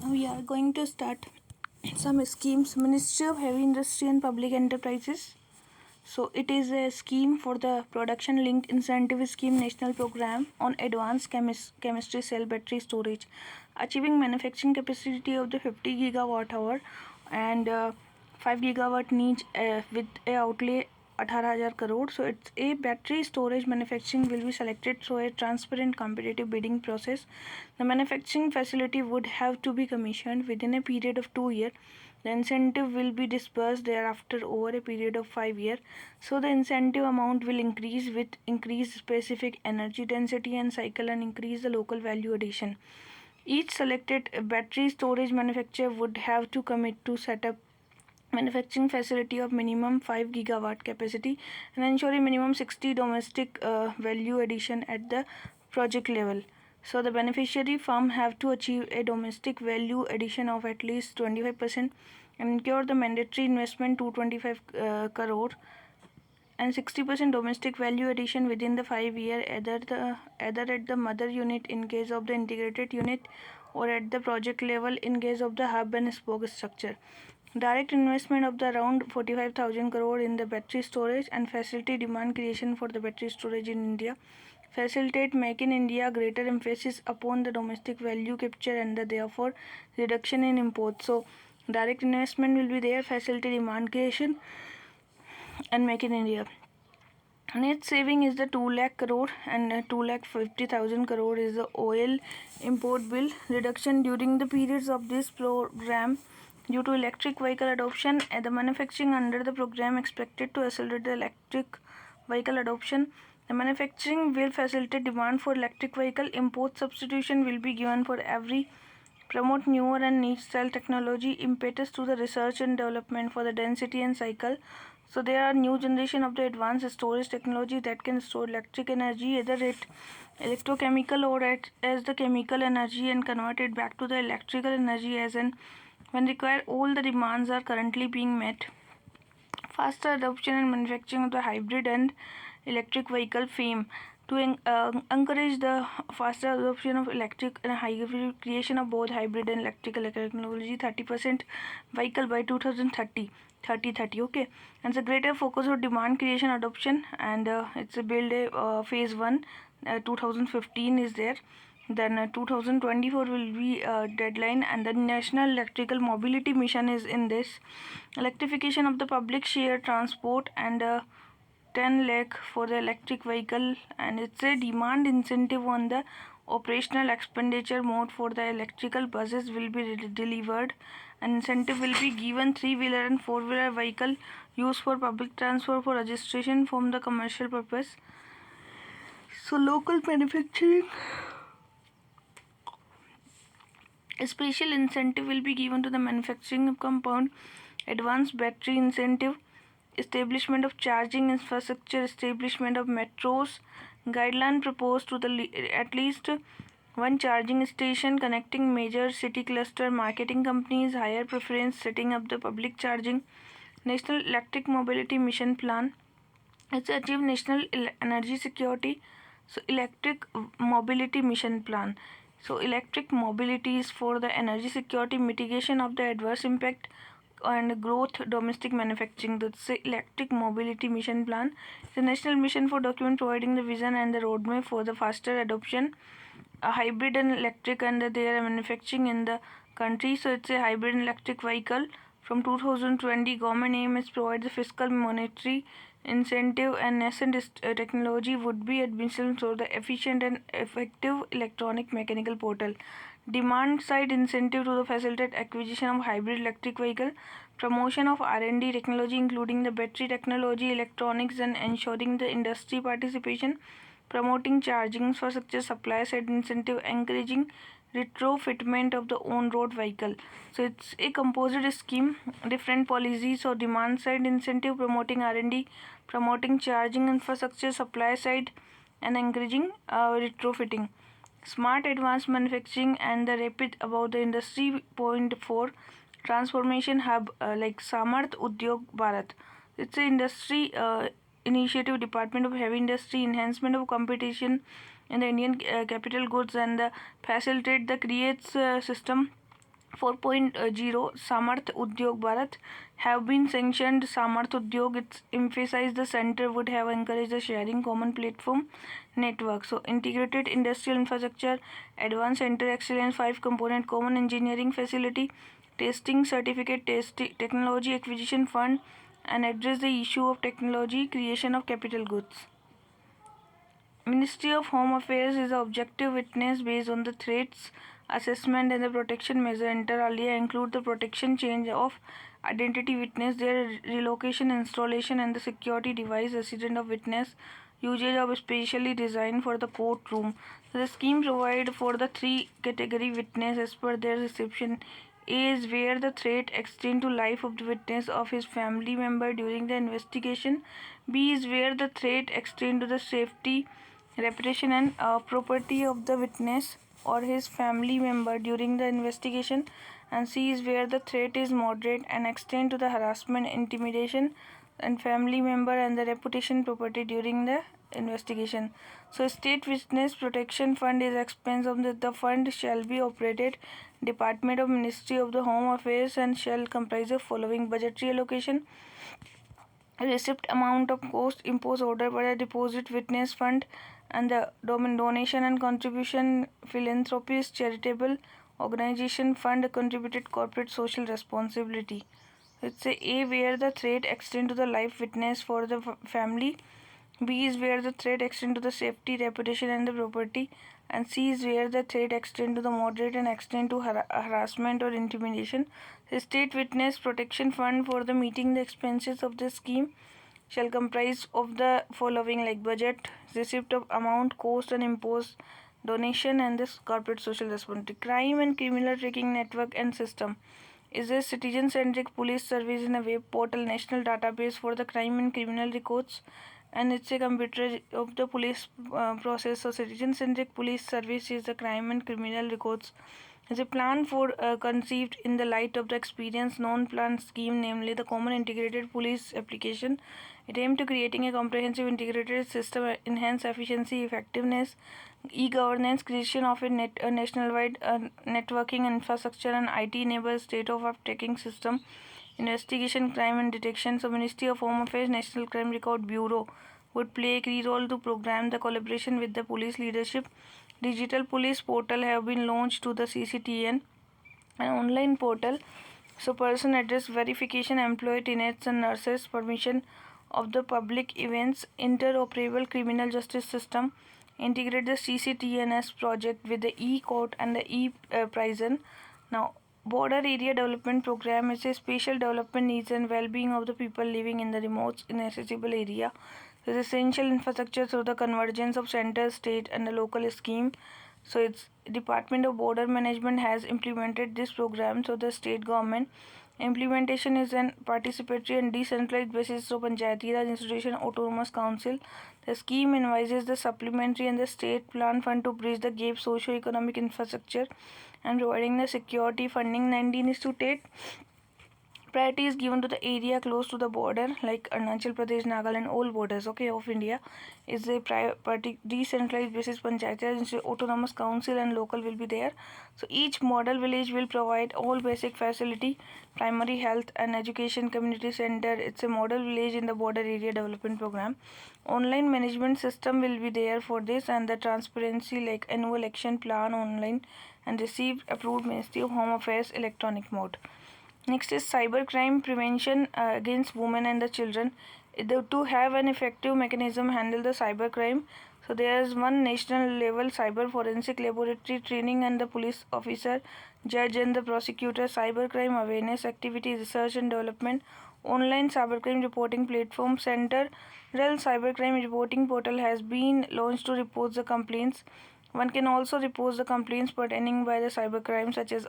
we are going to start some schemes. Ministry of Heavy Industry and Public Enterprises. So it is a scheme for the production linked incentive scheme national program on advanced chemistry cell battery storage, achieving manufacturing capacity of the 50 gigawatt hour and 5 gigawatt niche with a outlay 18,000 crore. So it's a battery storage manufacturing will be selected through a transparent competitive bidding process. The manufacturing facility would have to be commissioned within a period of 2 years. The incentive will be disbursed thereafter over a period of 5 years. So the incentive amount will increase with increased specific energy density and cycle and increase the local value addition. Each selected battery storage manufacturer would have to commit to set up manufacturing facility of minimum 5 gigawatt capacity and ensuring minimum 60 domestic value addition at the project level. So the beneficiary firm have to achieve a domestic value addition of at least 25% and incur the mandatory investment 225 crore and 60% domestic value addition within the 5 year either at the mother unit in case of the integrated unit or at the project level in case of the hub and spoke structure. Direct investment of the around 45,000 crore in the battery storage and facility demand creation for the battery storage in India. Facilitate Make in India greater emphasis upon the domestic value capture and the therefore reduction in imports. So direct investment will be there, facility demand creation and Make in India. Net saving is the 2 lakh crore and 2 lakh 50,000 crore is the oil import bill reduction during the periods of this program. Due to electric vehicle adoption, the manufacturing under the program expected to accelerate the electric vehicle adoption. The manufacturing will facilitate demand for electric vehicle. Import substitution will be given for every. Promote newer and niche style technology. Impetus to the research and development for the density and cycle. So there are new generation of the advanced storage technology that can store electric energy either at electrochemical or as the chemical energy and convert it back to the electrical energy as an when required. All the demands are currently being met. Faster adoption and manufacturing of the hybrid and electric vehicle FAME to encourage the faster adoption of electric and hybrid creation of both hybrid and electrical technology. 30% vehicle by 2030. 30 okay, and it's a greater focus on demand creation adoption and it's a build a phase 1 2015 is there. Then 2024 will be deadline and the national electrical mobility mission is in this. Electrification of the public share transport and 10 lakh for the electric vehicle and it's a demand incentive on the operational expenditure mode for the electrical buses will be delivered. An incentive will be given 3-wheeler and 4-wheeler vehicle used for public transport for registration from the commercial purpose. So local manufacturing. A special incentive will be given to the manufacturing of compound, advanced battery incentive, establishment of charging infrastructure, establishment of metros, guideline proposed to the at least one charging station connecting major city cluster, marketing companies, higher preference, setting up the public charging, national electric mobility mission plan. It's achieve national energy security. So electric mobility mission plan. So electric mobility is for the energy security, mitigation of the adverse impact and growth domestic manufacturing. That's the electric mobility mission plan. The national mission for document providing the vision and the roadmap for the faster adoption. A hybrid and electric and they are manufacturing in the country. So it's a hybrid and electric vehicle. From 2020, government aim is provide the fiscal monetary incentive and nascent technology would be admission for the efficient and effective electronic mechanical portal. Demand side incentive to the facilitate acquisition of hybrid electric vehicle, promotion of R&D technology including the battery technology, electronics and ensuring the industry participation, promoting charging infrastructure, supply side incentive, encouraging retrofitment of the on-road vehicle. So it's a composite scheme, different policies. So demand side incentive, promoting R&D, promoting charging infrastructure, supply side and encouraging retrofitting. Smart advanced manufacturing and the rapid about the industry. Point 4 transformation hub like Samarth Udyog Bharat. It's a industry initiative, Department of Heavy Industry, enhancement of competition in the Indian capital goods and facilitate the creates system 4.0 Samarth Udyog Bharat have been sanctioned. Samarth Udyog, it's emphasized the center would have encouraged the sharing common platform network. So integrated industrial infrastructure, advanced center excellence, 5 component common engineering facility, testing certificate, technology acquisition fund, and address the issue of technology creation of capital goods. Ministry of Home Affairs is the objective witness based on the threats assessment and the protection measure. Inter alia include the protection change of identity witness, their relocation, installation, and the security device resident of witness, usage of specially designed for the courtroom. So the scheme provide for the three category witness as per their reception. A is where the threat extend to life of the witness of his family member during the investigation. B is where the threat extend to the safety, reputation, and property of the witness or his family member during the investigation. And C is where the threat is moderate and extend to the harassment, intimidation, and family member and the reputation property during the investigation. So state witness protection fund is expense of the fund shall be operated Department of Ministry of the Home Affairs and shall comprise the following: budgetary allocation, receipt amount of cost imposed order by the deposit witness fund, and the donation and contribution, philanthropist, charitable organization fund, contributed corporate social responsibility. It's A where the threat extend to the life witness for the family. B is where the threat extend to the safety, reputation, and the property. And C is where the threat extend to the moderate and extend to harassment or intimidation. The state witness protection fund for the meeting the expenses of the scheme shall comprise of the following, like budget, receipt of amount, cost and imposed donation, and this corporate social responsibility. Crime and criminal tracking network and system is a citizen-centric police service in a web portal national database for the crime and criminal records, and it's a computer of the police process. So citizen-centric police service is the crime and criminal records is a plan for conceived in the light of the experience non-plan scheme, namely the common integrated police application. It aimed to creating a comprehensive integrated system, enhance efficiency, effectiveness, e-governance, creation of a national-wide networking infrastructure, and IT-enabled state-of-art tracking system, investigation, crime and detection. So Ministry of Home Affairs, National Crime Record Bureau would play a key role to program the collaboration with the police leadership. Digital police portal have been launched to the CCTN, an online portal. So person address verification, employee tenants and nurses, permission of the public events, interoperable criminal justice system, integrate the CCTNS project with the e-court and the e-prison. Now, border area development program is a special development needs and well-being of the people living in the remote inaccessible area. There is essential infrastructure through the convergence of center, state, and the local scheme. So its Department of Border Management has implemented this program. So the state government implementation is an participatory and decentralized basis of Panchayati Raj Institution Autonomous Council. The scheme advises the supplementary and the state plan fund to bridge the gap socio-economic infrastructure and providing the security funding. 19 is to take priority is given to the area close to the border like Arunachal Pradesh, Nagaland, all borders of India is a priority decentralized basis panchayat autonomous council and local will be there. So each model village will provide all basic facility, primary health and education, community center. It's a model village in the border area development program. Online management system will be there for this, and the transparency like annual action plan online and received approved Ministry of Home Affairs electronic mode. Next is cybercrime prevention against women and the children. To have an effective mechanism handle the cybercrime, so there is one national level cyber forensic laboratory training and the police officer, judge and the prosecutor, cybercrime awareness activity, research and development, online cybercrime reporting platform, central cybercrime reporting portal has been launched to report the complaints. One can also report the complaints pertaining by the cybercrime such as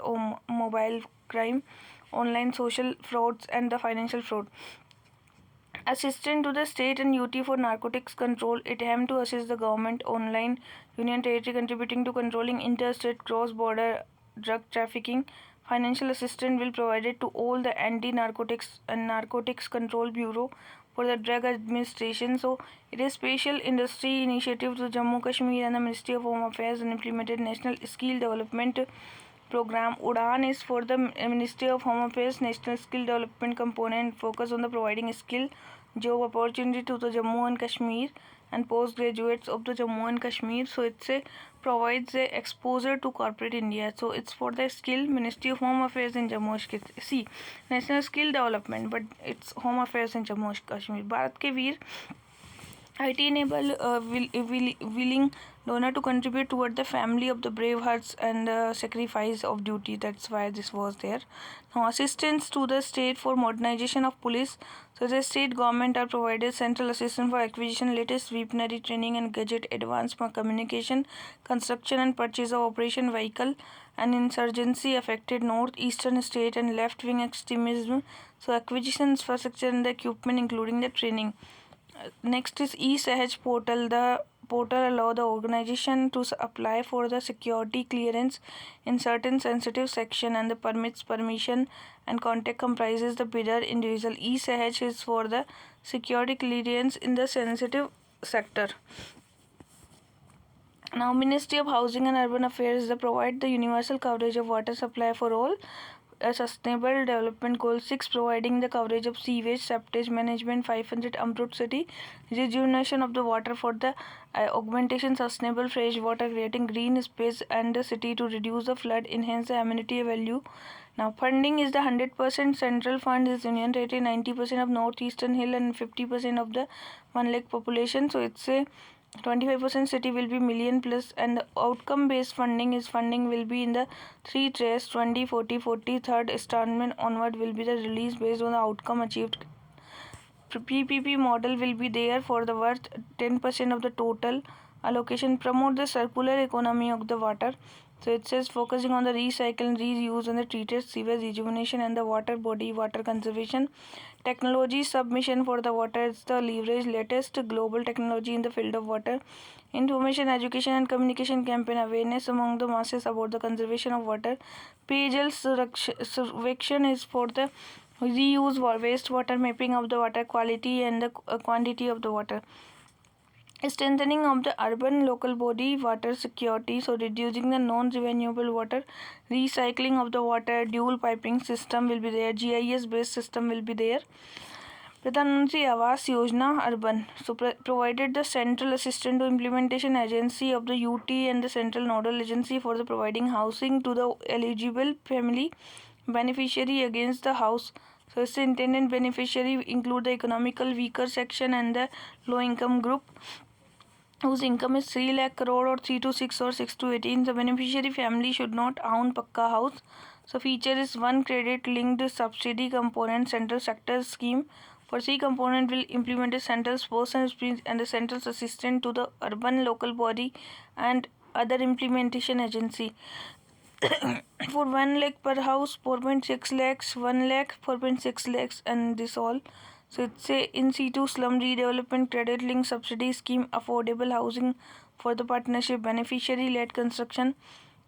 mobile crime, online social frauds and the financial fraud. Assistant to the state and UT for narcotics control, it aims to assist the government online union territory contributing to controlling interstate cross-border drug trafficking. Financial assistance will be provided to all the anti-narcotics and narcotics control bureau for the drug administration. So it is special industry initiative to Jammu Kashmir and the Ministry of Home Affairs and implemented national skill development program. Udan is for the Ministry of Home Affairs National Skill Development component, focus on the providing skill job opportunity to the Jammu and Kashmir and postgraduates of the Jammu and Kashmir. So it's a provides a exposure to corporate India. So it's for the skill Ministry of Home Affairs in Jammu and Kashmir. See, National Skill Development, but it's Home Affairs in Jammu and Kashmir. Bharat ke Veer IT enable willing donor to contribute toward the family of the brave hearts and sacrifice of duty. That's why this was there. Now assistance to the state for modernization of police. So the state government are provided central assistance for acquisition, latest weaponry training and gadget, advanced communication, construction and purchase of operation vehicle and insurgency affected northeastern state and left-wing extremism. So acquisition infrastructure and the equipment including the training. Next is e-Sahaj portal. The portal allow the organization to apply for the security clearance in certain sensitive section and the permission and contact comprises the bidder individual. E-Sahaj is for the security clearance in the sensitive sector. Now Ministry of Housing and Urban Affairs provide the universal coverage of water supply for all. A sustainable development goal 6 providing the coverage of sewage septage management 500 Amrut city rejuvenation of the water for the augmentation sustainable fresh water creating green space and the city to reduce the flood enhance the amenity value. Now funding is the 100% central fund is union rated 90% of northeastern hill and 50% of the 1 lakh population. So it's a 25% city will be million plus and the outcome based funding will be in the 3 trace 20 40 40 third installment onward will be the release based on the outcome achieved. PPP model will be there for the worth 10% of the total allocation. Promote the circular economy of the water. So it says focusing on the recycle, reuse and the treated sewage rejuvenation and the water body water conservation. Technology submission for the water is the leverage latest global technology in the field of water. Information, education and communication campaign awareness among the masses about the conservation of water. Payjal survection is for the reuse wastewater mapping of the water quality and the quantity of the water. Strengthening of the urban local body water security, so reducing the non-renewable water, recycling of the water, dual piping system will be there, GIS based system will be there. Pradhan Mantri Awas Yojana Urban, so provided the central assistant to implementation agency of the UT and the central nodal agency for the providing housing to the eligible family beneficiary against the house. So its intended beneficiary include the economical weaker section and the low income group whose income is 3 lakh crore or 3 to 6 or 6 to 18. The beneficiary family should not own pakka house. So feature is one credit linked subsidy component central sector scheme. For C component will implement a central sports and the central assistant to the urban local body and other implementation agency. For 1 lakh per house, 4.6 lakhs, 1 lakh, 4.6 lakhs and this all. So it's a in situ slum redevelopment credit link subsidy scheme affordable housing for the partnership beneficiary led construction.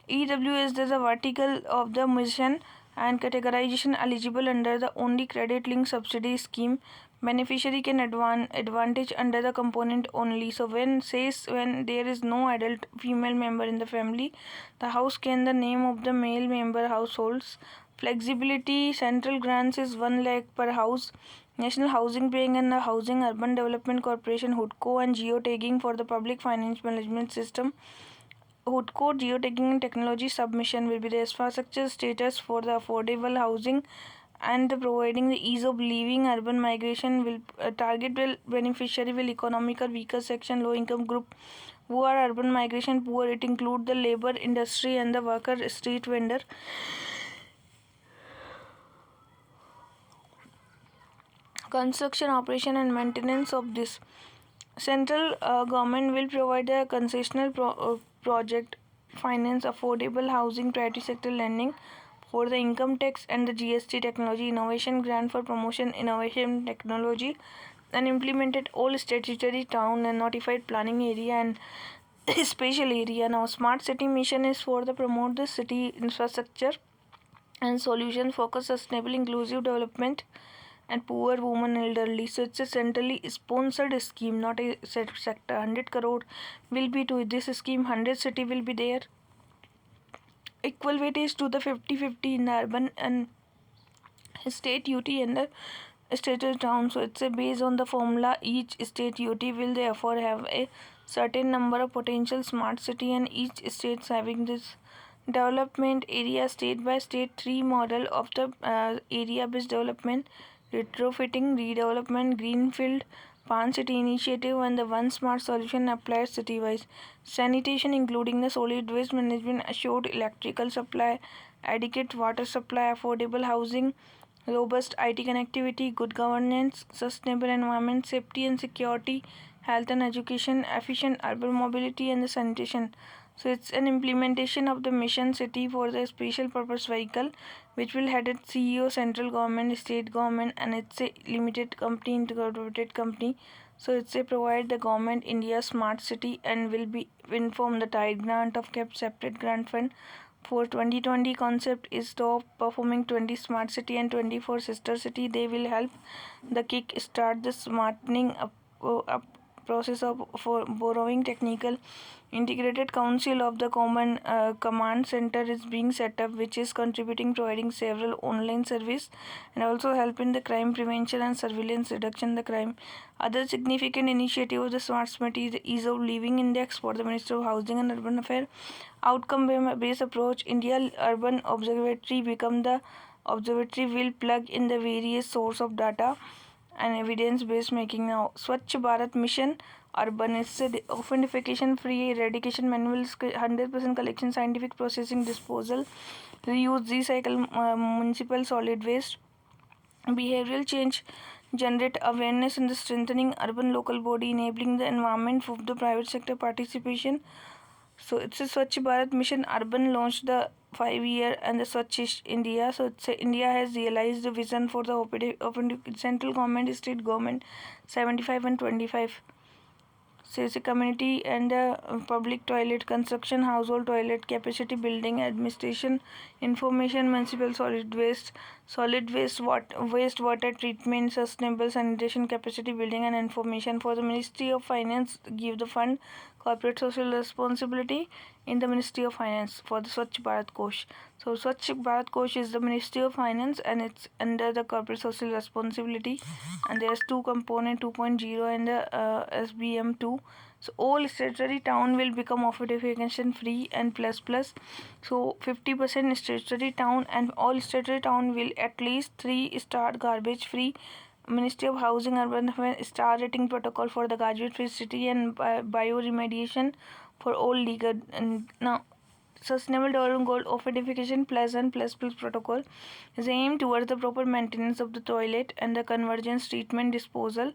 EW is the vertical of the mission and categorization eligible under the only credit link subsidy scheme. Beneficiary can advantage under the component only. So when there is no adult female member in the family, the house can the name of the male member households. Flexibility central grants is 1 lakh per house. National Housing Bank and the Housing Urban Development Corporation HUDCO and geotagging for the public finance management system. HUDCO geotagging and technology submission will be the infrastructure status for the affordable housing and the providing the ease of living. Urban migration will target will beneficiary will economical weaker section low income group who are urban migration poor. It include the labor industry and the worker street vendor. Construction operation and maintenance of this central government will provide a concessional project finance affordable housing priority sector lending for the income tax and the GST technology innovation grant for promotion innovation technology and implemented all statutory town and notified planning area and special area. Now smart city mission is for the promote the city infrastructure and solution focus sustainable inclusive development and poor women elderly. So it's a centrally sponsored scheme, not a sector. 100 crore will be to this scheme. 100 city will be there. equal weightage to the 50-50 in the urban and state UT and the state town. So it's a based on the formula. Each state UT will therefore have a certain number of potential smart city, and each state having this development area state by state 3 model of the area based development, retrofitting, redevelopment, greenfield, Pan City initiative, and the one smart solution applied city-wise. Sanitation including the solid waste management, assured electrical supply, adequate water supply, affordable housing, robust IT connectivity, good governance, sustainable environment, safety and security, health and education, efficient urban mobility, and the sanitation. So it's an implementation of the mission city for the special purpose vehicle, which will head at CEO, central government, state government, and it's a limited company, integrated company. So it's a provide the government India smart city and will be inform the tied grant of kept separate grant fund for 2020 concept is top performing 20 smart city and 24 sister city. They will help the kick start the smartening up process of for borrowing technical integrated council of the common command center is being set up, which is contributing providing several online service and also help in the crime prevention and surveillance reduction the crime. Other significant initiative of the smart city is the ease of living index for the Minister of Housing and Urban Affairs. Outcome based approach. India Urban Observatory become the observatory will plug in the various source of data and evidence based making. Now Swachh Bharat Mission urban is offendification free eradication manuals 100% collection scientific processing disposal reuse recycle municipal solid waste behavioral change generate awareness in the strengthening urban local body enabling the environment for the private sector participation. So it's a Swachh Bharat Mission Urban launched the 5 year and the Swachh India. So it's a, India has realized the vision for the central government, state government, 75 and 25. So it's a community and public toilet construction, household toilet capacity building, administration, information, municipal solid waste water treatment, sustainable sanitation capacity building and information for the Ministry of Finance give the fund corporate social responsibility in the Ministry of Finance for the Swachh Bharat Kosh. So Swachh Bharat Kosh is the Ministry of Finance and it's under the corporate social responsibility, and there's two component 2.0 and the SBM2. So all statutory town will become acidification free and plus plus. So 50% statutory town and all statutory town will at least 3-star garbage free. Ministry of Housing Urban Affairs star rating protocol for the garbage free city and bioremediation for all legal. And now Sustainable Development Goal of Edification Plus and Plus Plus Protocol is aimed towards the proper maintenance of the toilet and the convergence treatment disposal,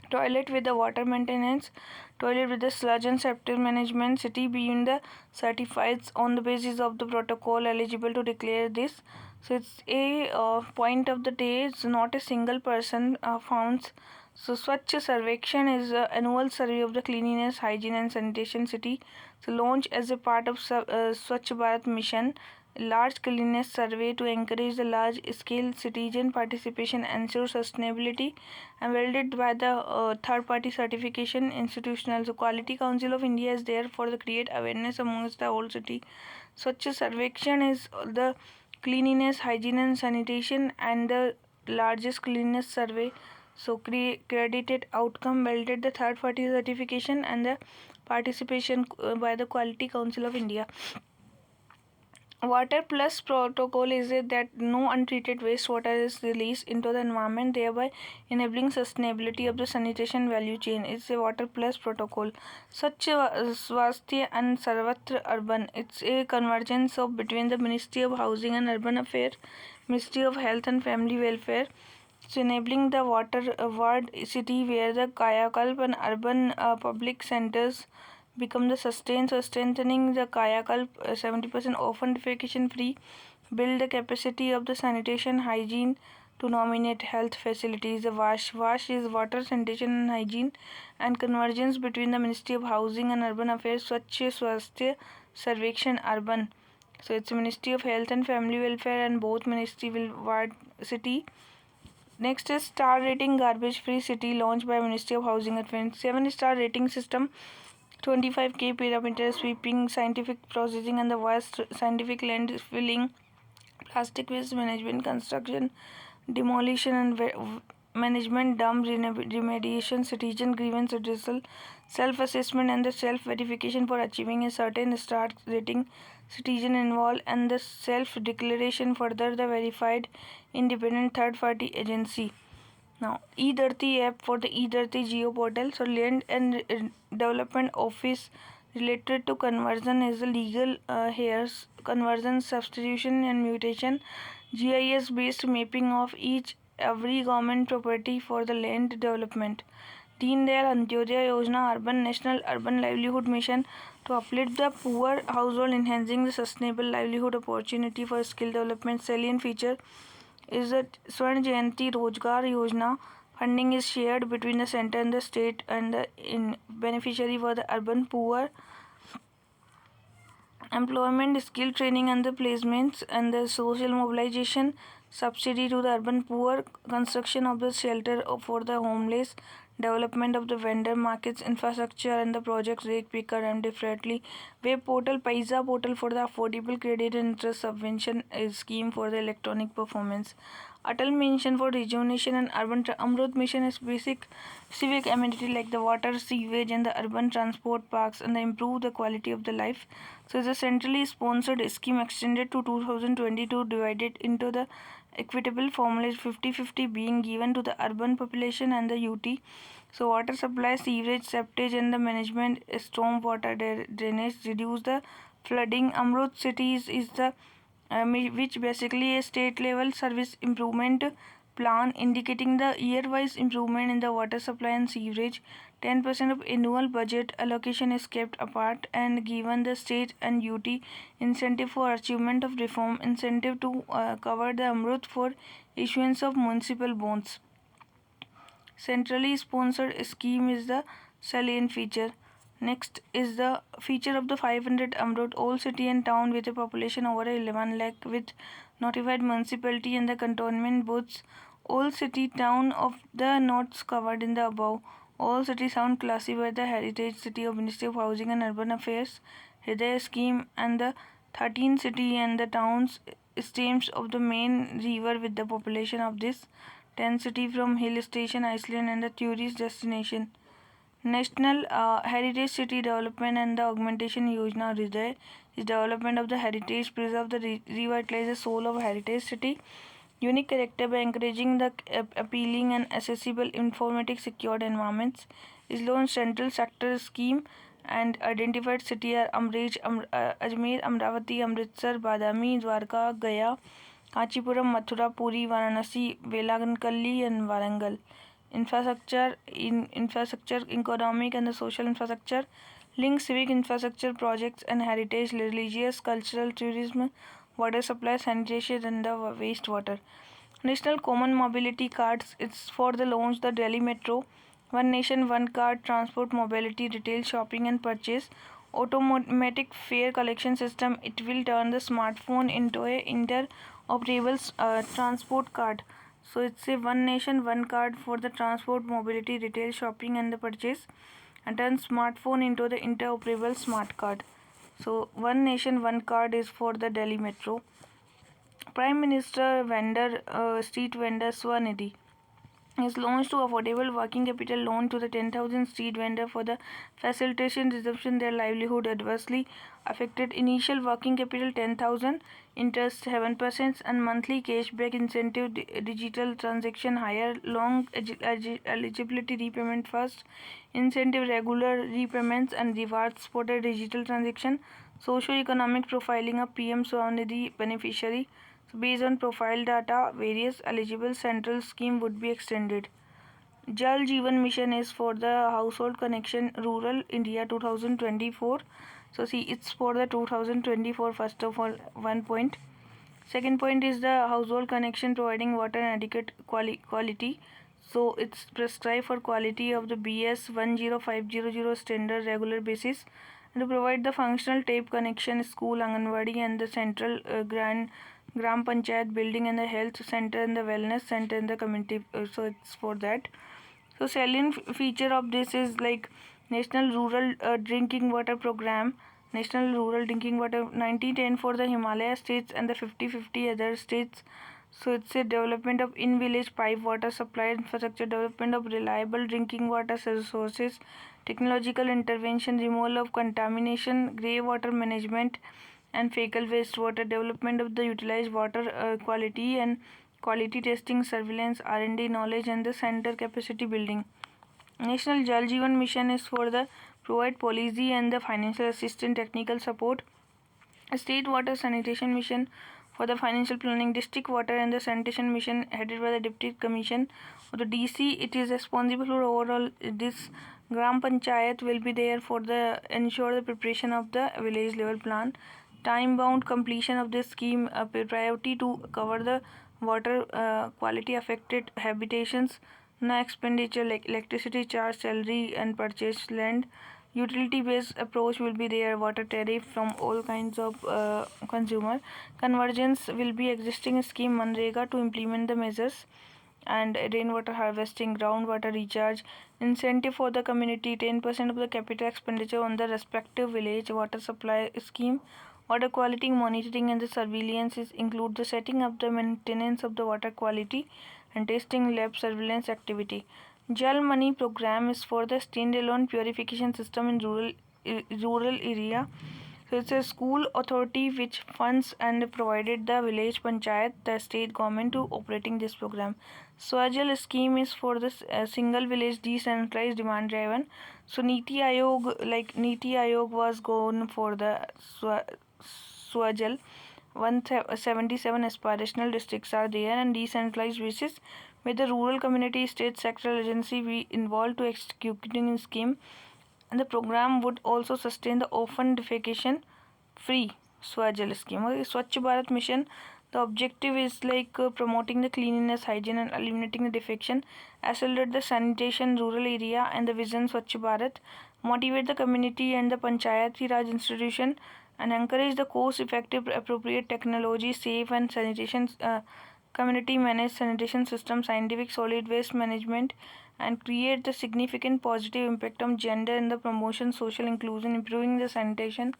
toilet with the water maintenance, toilet with the sludge and septic management, city being the certified on the basis of the protocol eligible to declare this. So it's a point of the day. It's not a single person found. So Swachh Sarvekshan is an annual survey of the cleanliness, hygiene and sanitation city. So launched as a part of Swachh Bharat mission, a large cleanliness survey to encourage the large-scale citizen participation, ensure sustainability, and welded by the third-party certification institutional. So Quality Council of India is there for the create awareness amongst the whole city. Such a survection is the cleanliness, hygiene and sanitation and the largest cleanliness survey. So credited outcome welded the third-party certification and the participation by the Quality Council of India. Water Plus protocol is it that no untreated wastewater is released into the environment, thereby enabling sustainability of the sanitation value chain. It's a Water Plus protocol. Such Swasthya and Sarvatra Urban. It's a convergence of between the Ministry of Housing and Urban Affairs, Ministry of Health and Family Welfare. It's enabling the water ward city where the Kayakalp and urban public centers become the strengthening the Kayakalp 70% offendification free, build the capacity of the sanitation hygiene to nominate health facilities. The WASH is water sanitation and hygiene and convergence between the Ministry of Housing and Urban Affairs, Swachh Swasthya Sarvekshan Urban. So it's Ministry of Health and Family Welfare and both ministry will ward city. Next is star rating garbage free city launched by Ministry of Housing and Finance. 7-star rating system. 25K perimeter sweeping, scientific processing and the vast scientific land filling, plastic waste management, construction, demolition and management, dump remediation, citizen grievance redressal, self-assessment and the self-verification for achieving a certain start rating, citizen involved and the self-declaration further the verified independent third-party agency. Now, E30 app for the E30 Geo portal. So, Land and Development Office related to conversion is the legal hairs, conversion, substitution, and mutation. GIS based mapping of each every government property for the land development. Deen Dayal Antyodaya Yojana Urban National Urban Livelihood Mission to uplift the poor household, enhancing the sustainable livelihood opportunity for skill development. Salient feature is that Swarn Jayanti Rozgar Yojana. Funding is shared between the center and the state, and the beneficiary for the urban poor. Employment, skill training and the placements, and the social mobilization, subsidy to the urban poor, construction of the shelter for the homeless, development of the vendor markets, infrastructure and the projects rate picker and differently. Web portal, Paisa portal for the affordable credit and interest subvention scheme for the electronic performance. Atal Mission for Rejuvenation and Urban Amrut Mission is basic civic amenity like the water, sewage, and the urban transport parks, and improve the quality of the life. So, it's a centrally sponsored scheme extended to 2022, divided into the equitable formula 50-50 being given to the urban population and the UT. So, water supply, sewerage, septage, and the management, storm water drainage, reduce the flooding. Amrut cities is the which basically a state level service improvement plan indicating the year-wise improvement in the water supply and sewerage. 10% of annual budget allocation is kept apart and given the state and UT incentive for achievement of reform, incentive to cover the Amrut for issuance of municipal bonds. Centrally sponsored scheme is the salient feature. Next is the feature of the 500 Amrut, all city and town with a population over 11 lakh with notified municipality and the cantonment booths. All city town of the notes covered in the above. All city sound classified the heritage city of Ministry of Housing and Urban Affairs, Hriday scheme, and the 13 city and the towns streams of the main river with the population of this 10 city from hill station, Iceland and the tourist destination. National Heritage City Development and the Augmentation Yojana Hriday is development of the heritage, preserve the revitalize the soul of heritage city. Unique character by encouraging the appealing and accessible informatic secured environments. Is launched central sector scheme and identified city are Ajmer, Amravati, Amritsar, Badami, Dwarka, Gaya, Kanchipuram, Mathura, Puri, Varanasi, Velagankalli and Warangal. Infrastructure, economic and the social infrastructure, link civic infrastructure projects and heritage, religious, cultural, tourism, water supply, sanitation and the wastewater. National Common Mobility Cards, it's for the launch the Delhi Metro, One Nation, One Card, transport, mobility, retail, shopping and purchase, automatic fare collection system. It will turn the smartphone into a interoperable transport card. So it's a One Nation, One Card for the transport, mobility, retail, shopping and the purchase, and turn smartphone into the interoperable smart card. So One Nation, One Card is for the Delhi Metro. Prime Minister Street Vendor Swanidhi is launched to affordable working capital loan to the 10,000 street vendor for the facilitation resumption their livelihood adversely affected. Initial working capital 10,000, interest 7% and monthly cashback incentive, digital transaction higher, long eligibility repayment first, incentive regular repayments and rewards for the digital transaction. Socio-economic profiling of PM Swanidhi beneficiary. So based on profile data, various eligible central scheme would be extended. Jal Jeevan Mission is for the household connection rural India 2024. So see, it's for the 2024 first of all, 1 point. Second point is the household connection providing water and adequate quality. So it's prescribed for quality of the BS 10500 standard regular basis, and to provide the functional tape connection school, Anganwadi and the central Gram Panchayat building and the health center and the wellness center in the community. So it's for that. So salient feature of this is like National Rural Drinking Water Program, National Rural Drinking Water 1910 for the Himalaya states and the 50-50 other states. So it's a development of in-village pipe water supply infrastructure, development of reliable drinking water sources, technological intervention, removal of contamination, grey water management, and fecal wastewater, development of the utilized water quality and quality testing, surveillance, R&D knowledge, and the center capacity building. National Jal Jeevan Mission is for the provide policy and the financial assistance, technical support. State Water Sanitation Mission for the financial planning, District Water and the Sanitation Mission headed by the Deputy Commission or the DC. It is responsible for overall this. Gram Panchayat will be there for the ensure the preparation of the village level plan. Time bound completion of this scheme, a priority to cover the water quality affected habitations. No expenditure like electricity charge, salary and purchase land. Utility based approach will be there, water tariff from all kinds of consumer. Convergence will be existing scheme Manrega to implement the measures, and rainwater harvesting, groundwater recharge, incentive for the community, 10% of the capital expenditure on the respective village water supply scheme. Water quality monitoring and the surveillance include the setting up the maintenance of the water quality and testing lab surveillance activity. Jal Money program is for the standalone purification system in rural area. So it's a school authority which funds and provided the village panchayat, the state government to operating this program. Swajal scheme is for the single village decentralized demand driven. So Niti Aayog was gone for the Swajal. 177 aspirational districts are there and decentralized basis with the rural community state sectoral agency be involved to executing scheme, and the program would also sustain the orphan defecation free Swajal scheme. Okay, Swachh Bharat mission, the objective is promoting the cleanliness, hygiene and eliminating the defecation, accelerate the sanitation rural area and the vision Swachh Bharat, motivate the community and the Panchayati Raj institution and encourage the cost effective appropriate technology, safe and sanitation community managed sanitation system, scientific solid waste management, and create the significant positive impact on gender and the promotion social inclusion, improving the sanitation.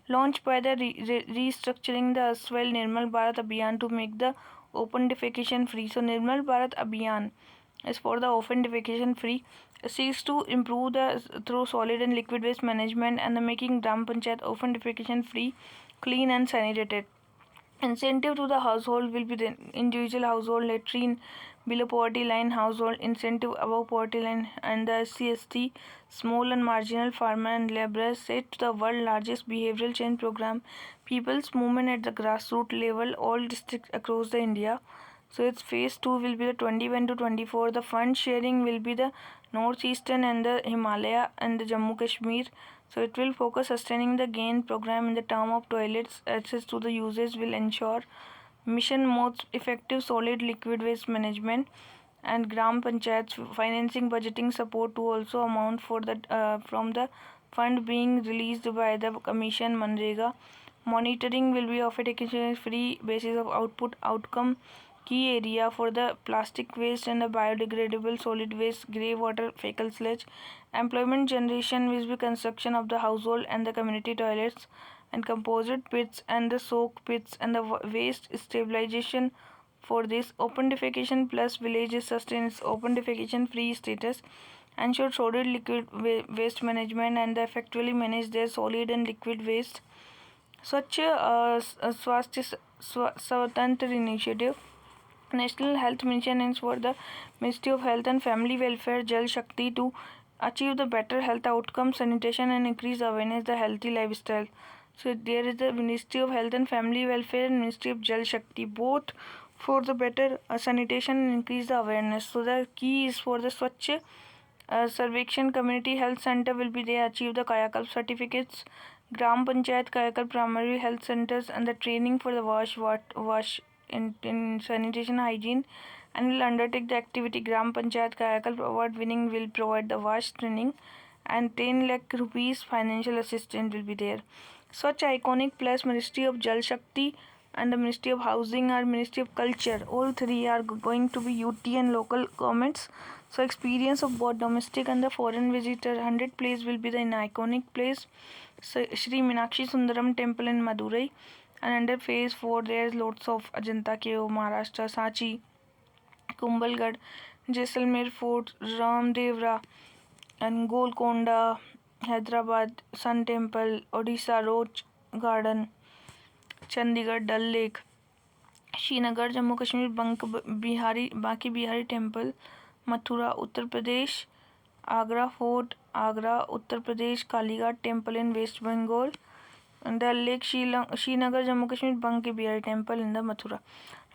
Launched by the restructuring the erstwhile Nirmal Bharat Abhiyan to make the open defecation free. So Nirmal Bharat Abhiyan is for the open defecation free. Seeks to improve the through solid and liquid waste management and the making Gram Panchayat open defecation free, clean and sanitated. Incentive to the household will be the individual household, latrine below poverty line household, incentive above poverty line, and the SC/ST, small and marginal farmer and laborers, set to the world largest behavioral change program, people's movement at the grassroots level, all districts across the India. So its phase 2 will be the 21 to 24. The fund sharing will be the northeastern and the Himalaya and the Jammu Kashmir. So it will focus sustaining the gain program in the term of toilets. Access to the users will ensure mission most effective solid liquid waste management, and Gram Panchayats financing budgeting support to also amount for the from the fund being released by the Commission Manrega. Monitoring will be of a free basis of output outcome. Key area for the plastic waste and the biodegradable solid waste, grey water, fecal sludge. Employment generation will be construction of the household and the community toilets and composite pits and the soak pits and the waste stabilization. For this, open defecation plus villages sustain its open defecation free status, ensure solid liquid waste management and they effectively manage their solid and liquid waste. Swachh Swasthya Swatantra initiative. National Health Mission is for the Ministry of Health and Family Welfare Jal Shakti to achieve the better health outcomes, sanitation and increase awareness the healthy lifestyle. So there is the Ministry of Health and Family Welfare and Ministry of Jal Shakti, both for the better sanitation and increase the awareness. So the key is for the Swachh Sarvekshan Community Health Center will be there, achieve the Kayakalp certificates, Gram Panchayat Kayakalp Primary Health Centers and the training for the wash in sanitation hygiene, and will undertake the activity Gram Panchayat Kayakalp award winning will provide the wash training and 10 lakh rupees financial assistance will be there. Such iconic plus Ministry of Jal Shakti and the Ministry of Housing or Ministry of Culture. All three are going to be UT and local governments. So experience of both domestic and the foreign visitor. 100 place will be the iconic place. So Shri Meenakshi Sundaram Temple in Madurai. And under phase 4 there is lots of Ajanta Cave, Maharashtra, Sachi, Kumbhalgarh, Jaisalmer Fort, Ramdevra, and Golconda, Hyderabad, Sun Temple, Odisha Roach Garden, Chandigarh Dal Lake, Srinagar, Jammu Kashmir, Baki Bihari Temple, Mathura, Uttar Pradesh, Agra Fort, Agra, Uttar Pradesh, Kalighat Temple in West Bengal, and Dal Lake, Srinagar, Jammu Kashmir, Banki Bihari Temple in the Mathura.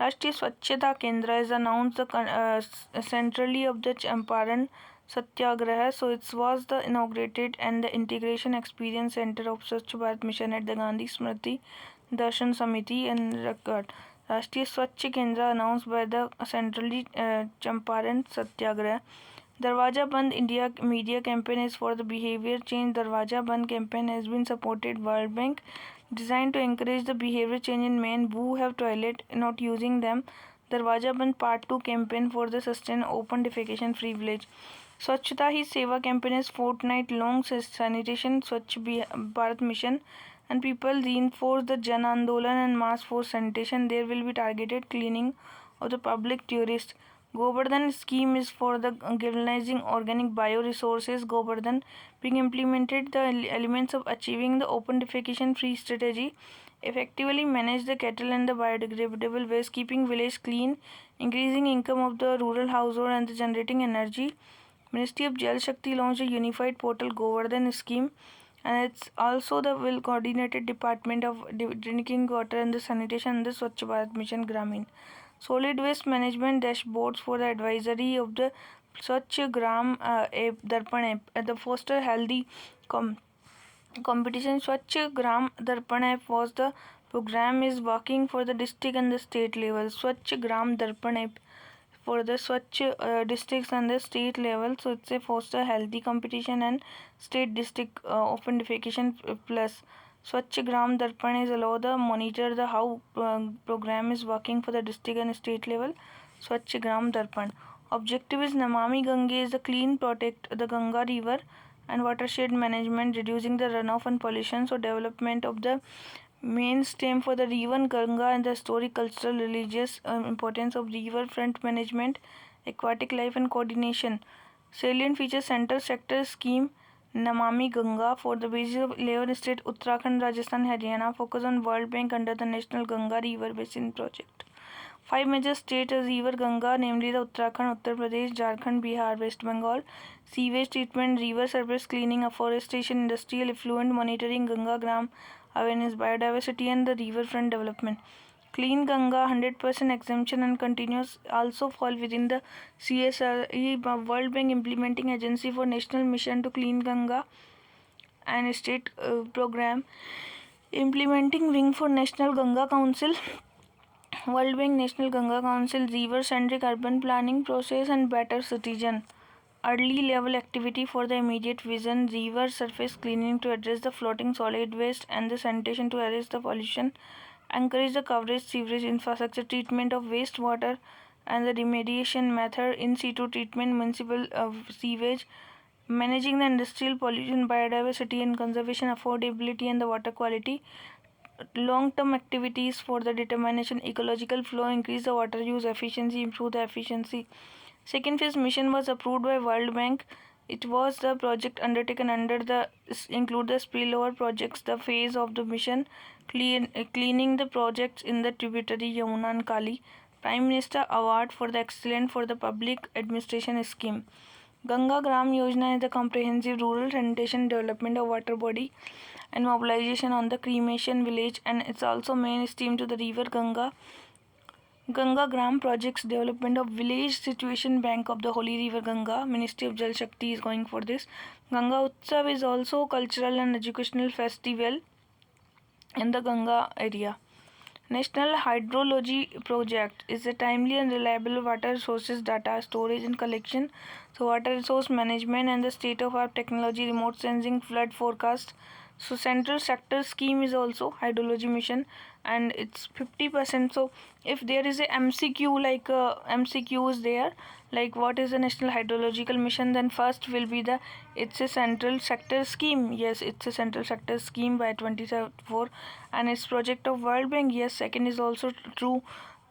Rashtriya Swachhata Kendra is announced centrally of the Champaran Satyagraha. So it was the inaugurated and the integration experience center of Swachh Bharat mission at the Gandhi Smriti Darshan Samiti and Rakat. Rashtriya Swachh Kendra announced by the centrally Champaran Satyagraha. Darwaja Band India media campaign is for the behavior change. Darwaja Band campaign has been supported World Bank, designed to encourage the behavior change in men who have toilet not using them. Darwaja Band Part 2 campaign for the sustain open defecation free village. Swachhata Hi Seva campaign is fortnight long sanitation Swachh Bharat mission, and people reinforce the Jan Andolan and mass force sanitation. There will be targeted cleaning of the public tourists. Govardhan scheme is for the galvanizing organic bioresources. Govardhan being implemented the elements of achieving the open defecation free strategy, effectively manage the cattle and the biodegradable waste, keeping village clean, increasing income of the rural household and the generating energy. Ministry of Jal Shakti launched a unified portal Govardhan scheme, and it's also the well coordinated department of drinking water and the sanitation and the Swachh Bharat Mission Gramin. Solid waste management dashboards for the advisory of the Swachh Gram app, Darpan app, at the foster healthy competition. Swachh Gram Darpan app was the program is working for the district and the state level. Swachh Gram Darpan app for the Swachh districts and the state level. So it's a foster healthy competition and state district open defecation plus. Swachh Gram Darpan is allow the monitor the how program is working for the district and state level. Swachh Gram Darpan. Objective is Namami Gange is the clean protect the Ganga river and watershed management, reducing the runoff and pollution. So development of the main stem for the river Ganga and the historic, cultural, religious importance of river front management, aquatic life and coordination. Salient features center sector scheme Namami Ganga for the basis of 11 states Uttarakhand, Rajasthan, Haryana, focus on World Bank under the National Ganga River Basin Project. 5 major states as river Ganga, namely the Uttarakhand, Uttar Pradesh, Jharkhand, Bihar, West Bengal. Sewage treatment, river surface cleaning, afforestation, industrial effluent monitoring, Ganga Gram awareness, biodiversity and the riverfront development. Clean Ganga 100% exemption and continuous also fall within the CSRE World Bank implementing agency for national mission to clean Ganga and state program implementing wing for National Ganga Council. World Bank National Ganga Council river centric urban planning process and better citizen. Early level activity for the immediate vision, river surface cleaning to address the floating solid waste and the sanitation to arrest the pollution, encourage the coverage sewerage infrastructure treatment of wastewater and the remediation method in situ treatment municipal sewage, managing the industrial pollution, biodiversity and conservation, affordability and the water quality. Long-term activities for the determination ecological flow, increase the water use efficiency, improve the efficiency. Second phase mission was approved by World Bank. It was the project undertaken under the include the spillover projects. The phase of the mission cleaning the projects in the tributary Yamuna and Kali. Prime Minister Award for the excellent for the public administration scheme. Ganga Gram Yojana is the comprehensive rural sanitation development of water body and mobilization on the cremation village, and it's also main stream to the river Ganga. Ganga Gram projects development of village situation bank of the holy river Ganga. Ministry of Jal Shakti is going for this. Ganga Utsav is also cultural and educational festival in the Ganga area. National Hydrology Project is a timely and reliable water resources data storage and collection. So water resource management and the state of art technology, remote sensing, flood forecast. So central sector scheme is also hydrology mission. and it's 50%. So if there is a MCQ, like MCQ is there, like what is the National Hydrological Mission, then first will be the, it's a central sector scheme. Yes, it's a central sector scheme by 2024, and it's project of World Bank. Yes, second is also true.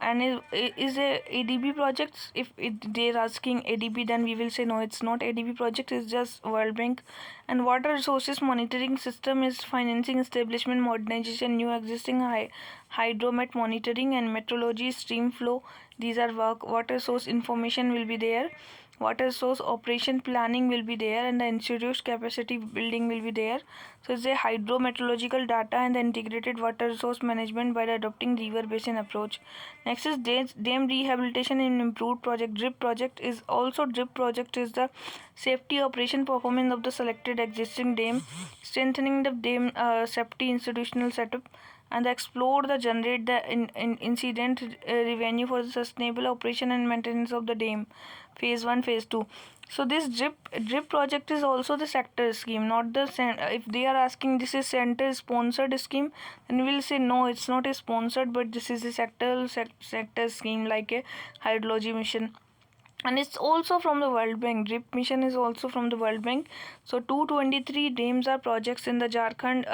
And is a ADB projects? If they're asking ADB, then we will say no, it's not ADB project, it's just World Bank. And water resources monitoring system is financing establishment, modernization, new existing hydromet monitoring and metrology, stream flow. These are work. Water source information will be there, water source operation planning will be there, and the institute's capacity building will be there. So it's a hydrometeorological data and the integrated water resource management by the adopting river basin approach. Next is dam rehabilitation and improved project. DRIP project is also, DRIP project is the safety operation performance of the selected existing dam, strengthening the dam safety institutional setup, and explore the generate the incident revenue for the sustainable operation and maintenance of the dam. Phase 1, phase 2. So this drip project is also the sector scheme, not the if they are asking this is center sponsored scheme, then we'll say no, it's not a sponsored, but this is a sector scheme like a hydrology mission. And it's also from the World Bank. DRIP mission is also from the World Bank. So 223 dams are projects in the Jharkhand,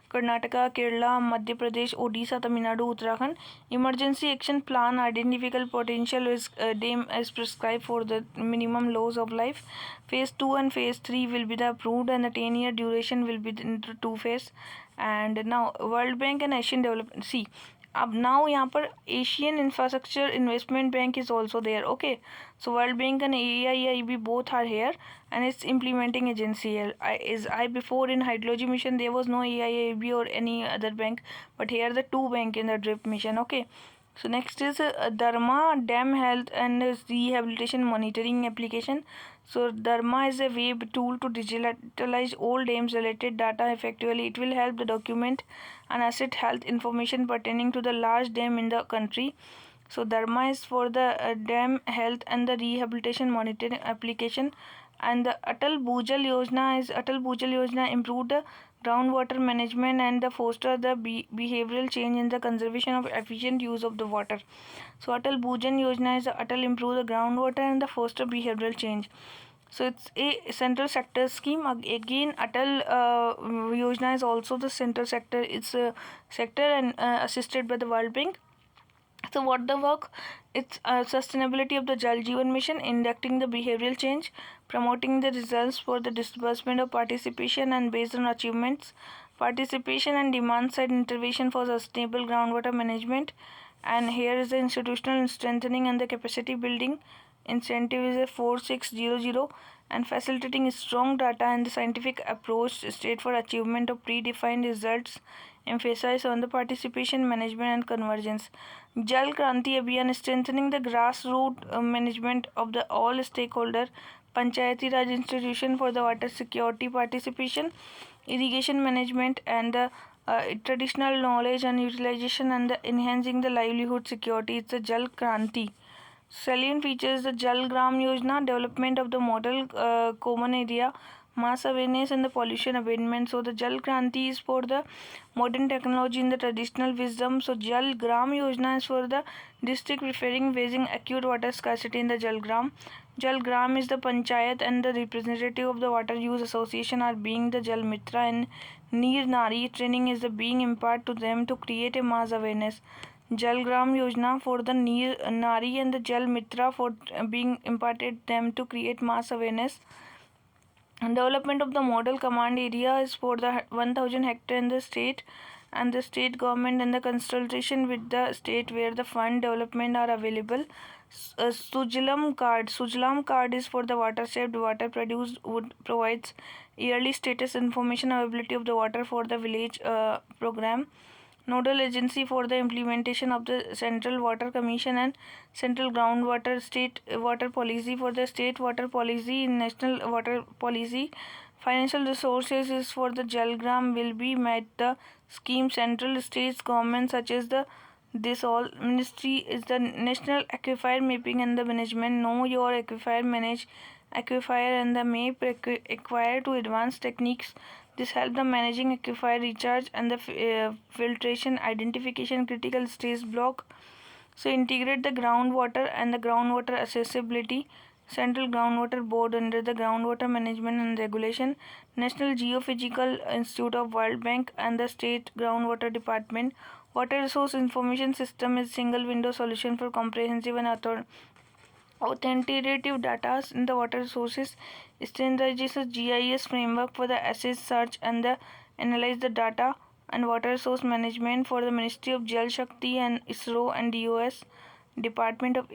Karnataka, Kerala, Madhya Pradesh, Odisha, Tamil Nadu, Uttarakhand. Emergency action plan identifiable potential is dam is prescribed for the minimum loss of life. Phase 2 and phase 3 will be the approved, and the 10-year duration will be in the two phase. And now World Bank and Asian Development. See, अब now यहाँ पर Asian infrastructure investment bank is also there. Okay, so World Bank and AIIB both are here, and it's implementing agency here. I before in hydrology mission there was no AIIB or any other bank, but here the two bank in the drip mission. Okay, so next is Dharma dam health and rehabilitation monitoring application. So Dharma is a web tool to digitalize all dams related data effectively. It will help the document and asset health information pertaining to the large dam in the country. So Dharma is for the dam health and the rehabilitation monitoring application. And the Atal Bhujal Yojana improved the groundwater management and the foster the behavioral change in the conservation of efficient use of the water. So Atal Bhujal Yojana is Atal improve the groundwater and the foster behavioral change. So it's a central sector scheme. Again, Atal Yojana is also the central sector. It's a sector and assisted by the World Bank. So what the work? It's sustainability of the Jal Jeevan mission, inducting the behavioral change, promoting the results for the disbursement of participation and based on achievements, participation and demand side intervention for sustainable groundwater management. And here is the institutional strengthening and the capacity building. Incentive is a 4600, and facilitating strong data and the scientific approach state for achievement of predefined results, emphasize on the participation management and convergence. Jal Kranti Abhiyan, strengthening the grassroots management of the all stakeholder Panchayati Raj institution for the water security participation, irrigation management, and the traditional knowledge and utilization, and the enhancing the livelihood security. It's a Jal Kranti. Salient features the Jal Gram Yojana, development of the model common area, mass awareness and the pollution abatement. So the Jal Kranti is for the modern technology in the traditional wisdom. So Jal Gram Yojana is for the district preferring facing acute water scarcity in the Jal Gram. Jal Gram is the panchayat, and the representative of the water use association are being the Jal Mitra, and Neer Nari training is the being imparted to them to create a mass awareness. Jal Gram Yojana for the Neer Nari and the Jal Mitra for being imparted them to create mass awareness. And development of the model command area is for the 1000 hectare in the state, and the state government and the consultation with the state where the fund development are available. Sujlam card is for the water saved water produced would provides yearly status information availability of the water for the village program. Nodal agency for the implementation of the Central Water Commission and Central Groundwater State Water Policy for the State Water Policy, National Water Policy. Financial resources is for the Jalgram will be met the scheme central states government such as the this all ministry is the National Aquifer Mapping and the Management. Know your aquifer, manage aquifer and the map acquire to advanced techniques This helps the managing aquifer recharge and the filtration identification critical stage block. So integrate the groundwater and the groundwater accessibility. Central Groundwater Board under the Groundwater Management and Regulation, National Geophysical Institute of World Bank and the State Groundwater Department. Water Resource Information System is single window solution for comprehensive and authoritative data in the water resources. Standardizes a GIS framework for the assess, search and the analyze the data and water resource management for the Ministry of Jal Shakti and ISRO and DOS Department of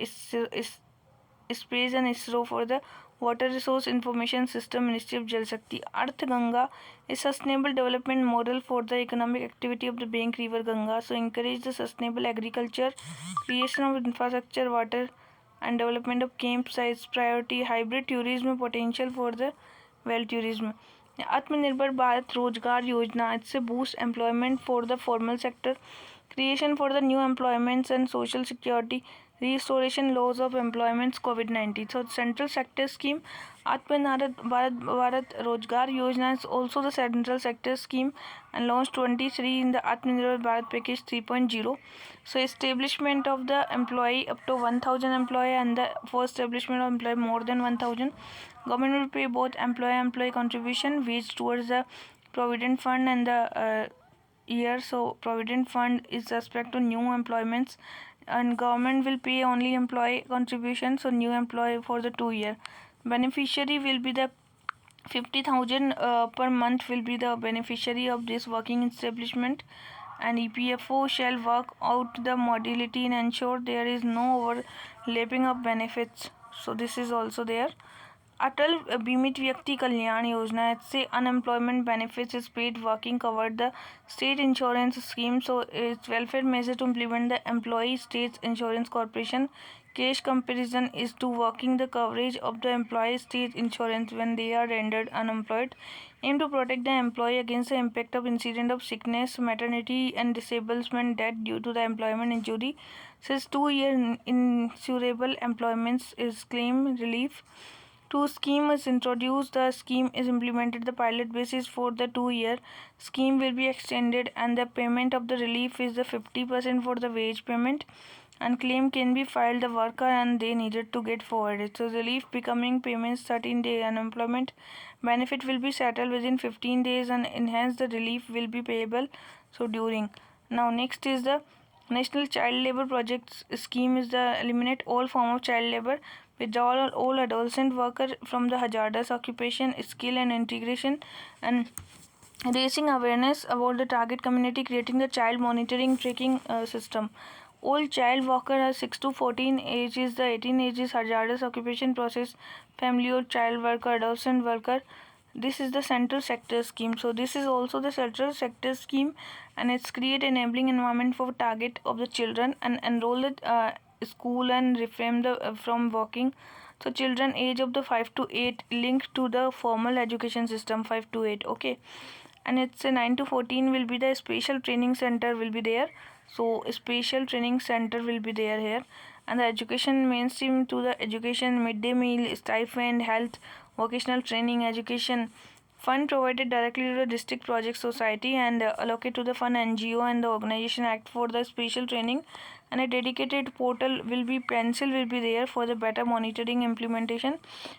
Space and ISRO for the Water Resource Information System, Ministry of Jal Shakti. Arth Ganga is sustainable development model for the economic activity of the bank river Ganga. So encourage the sustainable agriculture, creation of infrastructure, water and development of campsites, priority hybrid tourism potential for the well tourism. Atmanirbhar Bharat Rozgar Yojana, it's a boost employment for the formal sector, creation for the new employments and social security, restoration laws of employments COVID-19. So central sector scheme, Atmanirbhar Bharat Rozgar Yojana is also the central sector scheme and launched 23 in the Atmanirbhar Bharat package 3.0. So establishment of the employee up to 1000 employee and the for establishment of employee more than 1000. Government will pay both employee contribution wage towards the provident fund and the year. So provident fund is respect to new employments and government will pay only employee contribution, so new employee for the 2 year. Beneficiary will be the 50,000 per month will be the beneficiary of this working establishment, and EPFO shall work out the modality and ensure there is no overlapping of benefits. So this is also there. Atal Bimit Vyakti Kalyan Yojana, it's say unemployment benefits is paid working covered the state insurance scheme. So it's welfare measure to implement the employee states insurance corporation. Case comparison is to working the coverage of the employee state insurance when they are rendered unemployed. Aim to protect the employee against the impact of incident of sickness, maternity and disablement death due to the employment injury. Since 2 year insurable employments is claim relief. Two scheme is introduced. The scheme is implemented the pilot basis for the 2 year. Scheme will be extended and the payment of the relief is the 50% for the wage payment, and claim can be filed the worker and they needed to get forwarded. So relief becoming payments 13-day unemployment benefit will be settled within 15 days and enhance the relief will be payable. So during. Now next is the National Child Labor Project scheme is the eliminate all form of child labor, withdraw all adolescent worker from the hazardous occupation, skill and integration, and raising awareness about the target community, creating the child monitoring tracking system. All child worker are 6 to 14 age is the 18 age is hazardous occupation process, family or child worker, adolescent worker. This is the central sector scheme. So this is also the central sector scheme, and it's create enabling environment for target of the children and enroll the school and reframe the from working. So children age of the 5 to 8 linked to the formal education system 5 to 8. Okay, and it's a 9 to 14 will be the special training center will be there. So special training center will be there here, and the education mainstream to the education, midday meal, stipend, health, vocational training, education. Fund provided directly to the district project society and allocate to the fund NGO and the organization act for the special training, and a dedicated portal will be pencil will be there for the better monitoring implementation,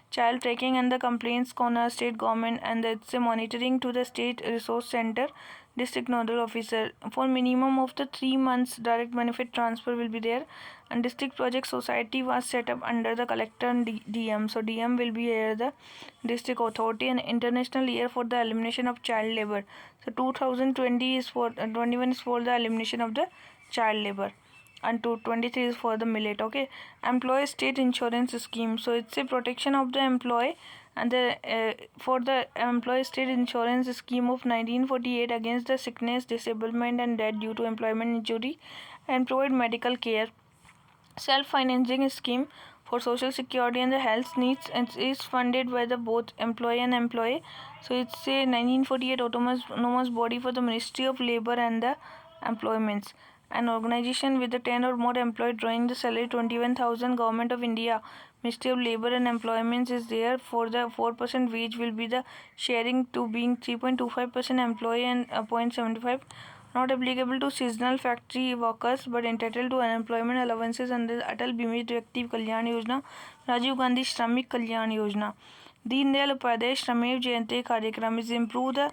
child tracking and the complaints corner state government, and it's a monitoring to the state resource center district nodal officer for minimum of the 3 months. Direct benefit transfer will be there, and district project society was set up under the collector and DM. So DM will be here the district authority, and international year for the elimination of child labor. So 2020 is for 21 is for the elimination of the child labor, and 23 is for the millet. Okay, employee state insurance scheme. So it's a protection of the employee, and the for the employee state insurance scheme of 1948 against the sickness, disablement and death due to employment injury, and provide medical care. Self-financing scheme for social security and the health needs, and is funded by the both employee and employee. So it's a 1948 autonomous body for the Ministry of Labor and the employments. An organization with the 10 or more employees drawing the salary 21,000, Government of India, Ministry of Labor and Employment is there. For the 4% wage will be the sharing to being 3.25% employee and 0.75. Not applicable to seasonal factory workers but entitled to unemployment allowances under Atal Bima Vyakti Kalyan Yojana, Rajiv Gandhi Shramik Kalyan Yojana. Deen Dayal Upadhyay Shramev Jayante Karyakram is improve the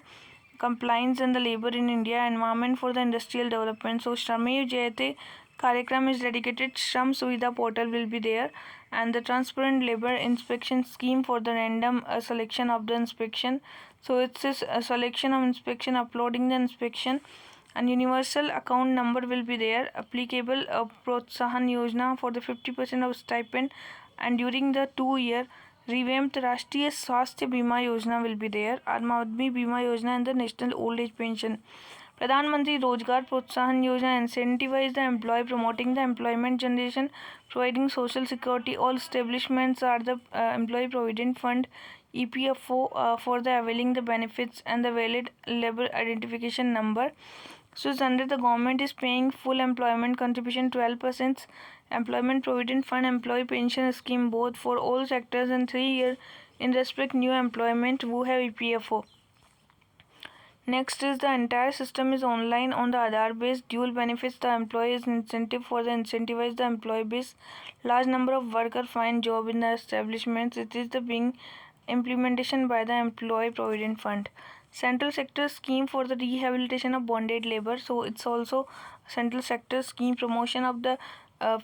compliance and the labor in India environment for the industrial development. So Shramev Jayate Karyakram is dedicated. Shram Suvidha portal will be there, and the transparent labor inspection scheme for the random selection of the inspection. So it's a selection of inspection, uploading the inspection, and universal account number will be there. Applicable Protsahan Yojana for the 50% of stipend, and during the 2 year revamped Rashtriya Swasthya Bima Yojana will be there. Aam Aadmi Bima Yojana and the National Old Age Pension. Pradhan Mantri Rozgar Protsahan Yojana incentivize the employee, promoting the employment generation, providing social security. All establishments are the Employee Provident Fund EPFO for the availing the benefits and the valid labor identification number. So it's under the government is paying full employment contribution 12%, employment provident fund, employee pension scheme both for all sectors, and 3 year in respect new employment who have EPFO. Next is the entire system is online on the Aadhaar based dual benefits. The employee is incentive for the incentivize the employee base. Large number of worker find job in the establishments. It is the being implementation by the employee provident fund. Central sector scheme for the rehabilitation of bonded labor. So it's also central sector scheme promotion of the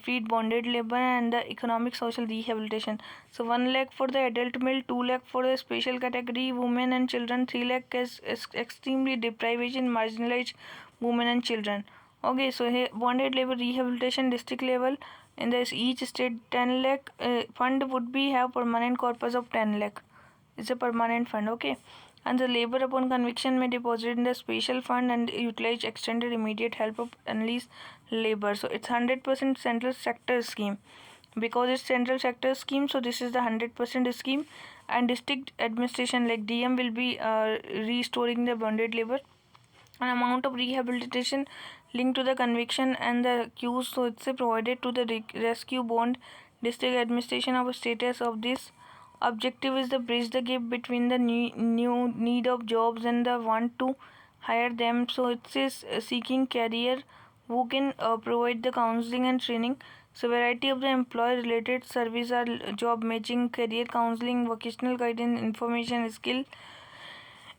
freed bonded labor and the economic social rehabilitation. So 1 lakh for the adult male, 2 lakh for the special category women and children, 3 lakh is extremely deprivation marginalized women and children. Okay, so here bonded labor rehabilitation district level in this each state 10 lakh fund would be have permanent corpus of 10 lakh. It's a permanent fund. Okay, and the labor upon conviction may deposit in the special fund and utilize extended immediate help of unleashed labor. So it's 100% central sector scheme. Because it's central sector scheme, so this is the 100% scheme. And district administration like DM will be restoring the bonded labor. An amount of rehabilitation linked to the conviction and the accused, so it's provided to the rescue bond. District administration of status of this objective is to bridge the gap between the new need of jobs and the want to hire them. So it says seeking career who can provide the counseling and training. So variety of the employee related service are job matching, career counseling, vocational guidance, information skill.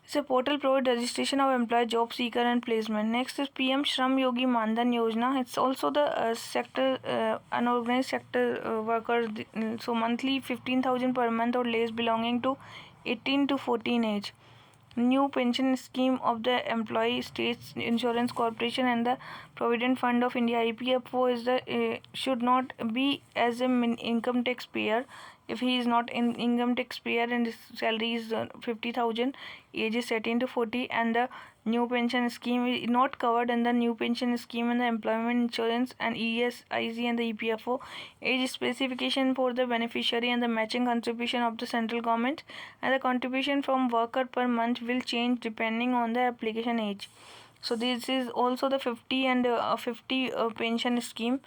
It's a portal provide registration of employee, job seeker and placement. Next is PM Shram Yogi Mandan Yojana. It's also the sector unorganized sector workers. So monthly 15,000 per month or less belonging to 18 to 14 age. New pension scheme of the employee states insurance corporation and the provident fund of India. EPFO is the should not be as an income tax payer. If he is not in income tax payer and his salary is 50,000, age is 18 to 40, and the new pension scheme is not covered in the new pension scheme and the employment insurance and ESIC and the EPFO. Age specification for the beneficiary and the matching contribution of the central government, and the contribution from worker per month will change depending on the application age. So this is also the 50 and 50 pension scheme.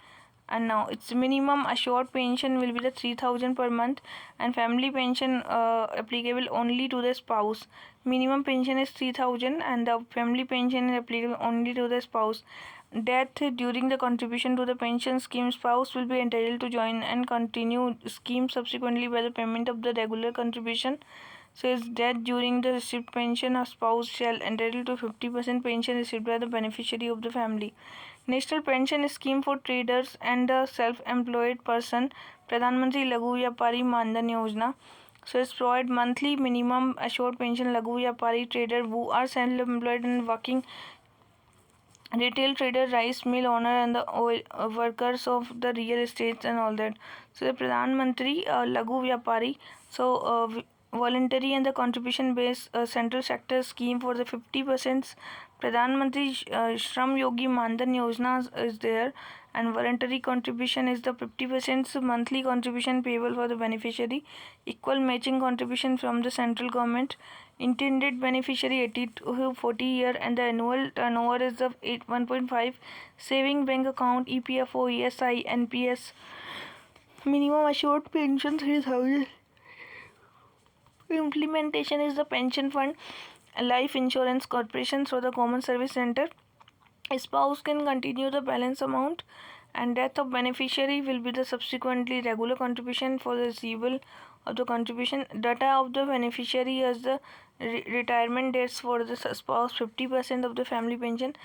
And now its minimum assured pension will be the 3,000 per month, and family pension applicable only to the spouse. Minimum pension is 3,000 and the family pension is applicable only to the spouse. Death during the contribution to the pension scheme, spouse will be entitled to join and continue scheme subsequently by the payment of the regular contribution. Says death during the received pension, a spouse shall entitled to 50% pension received by the beneficiary of the family. National pension scheme for traders and the self-employed person, Pradhan Mantri Laghu Vyapari Mandan Yojana. So it's provide monthly minimum assured pension Laghu Vyapari trader who are self-employed and working, retail trader, rice mill owner and the oil workers of the real estates and all that. So the Pradhan Mantri Laghu Vyapari, so voluntary and the contribution based central sector scheme for the 50%. Pradhan Mantri Shram Yogi Mandan Yojana is there, And voluntary contribution is the 50% monthly contribution payable for the beneficiary, equal matching contribution from the central government, intended beneficiary 80 to 40 year, and the annual turnover is of 1.5, saving bank account, EPFO, ESI, NPS, minimum assured pension 3000. Implementation is the pension fund, life insurance corporation through the common service center. A spouse can continue the balance amount, and death of beneficiary will be the subsequently regular contribution for the receivable of the contribution. Data of the beneficiary as the retirement dates for the spouse, 50% of the family pension.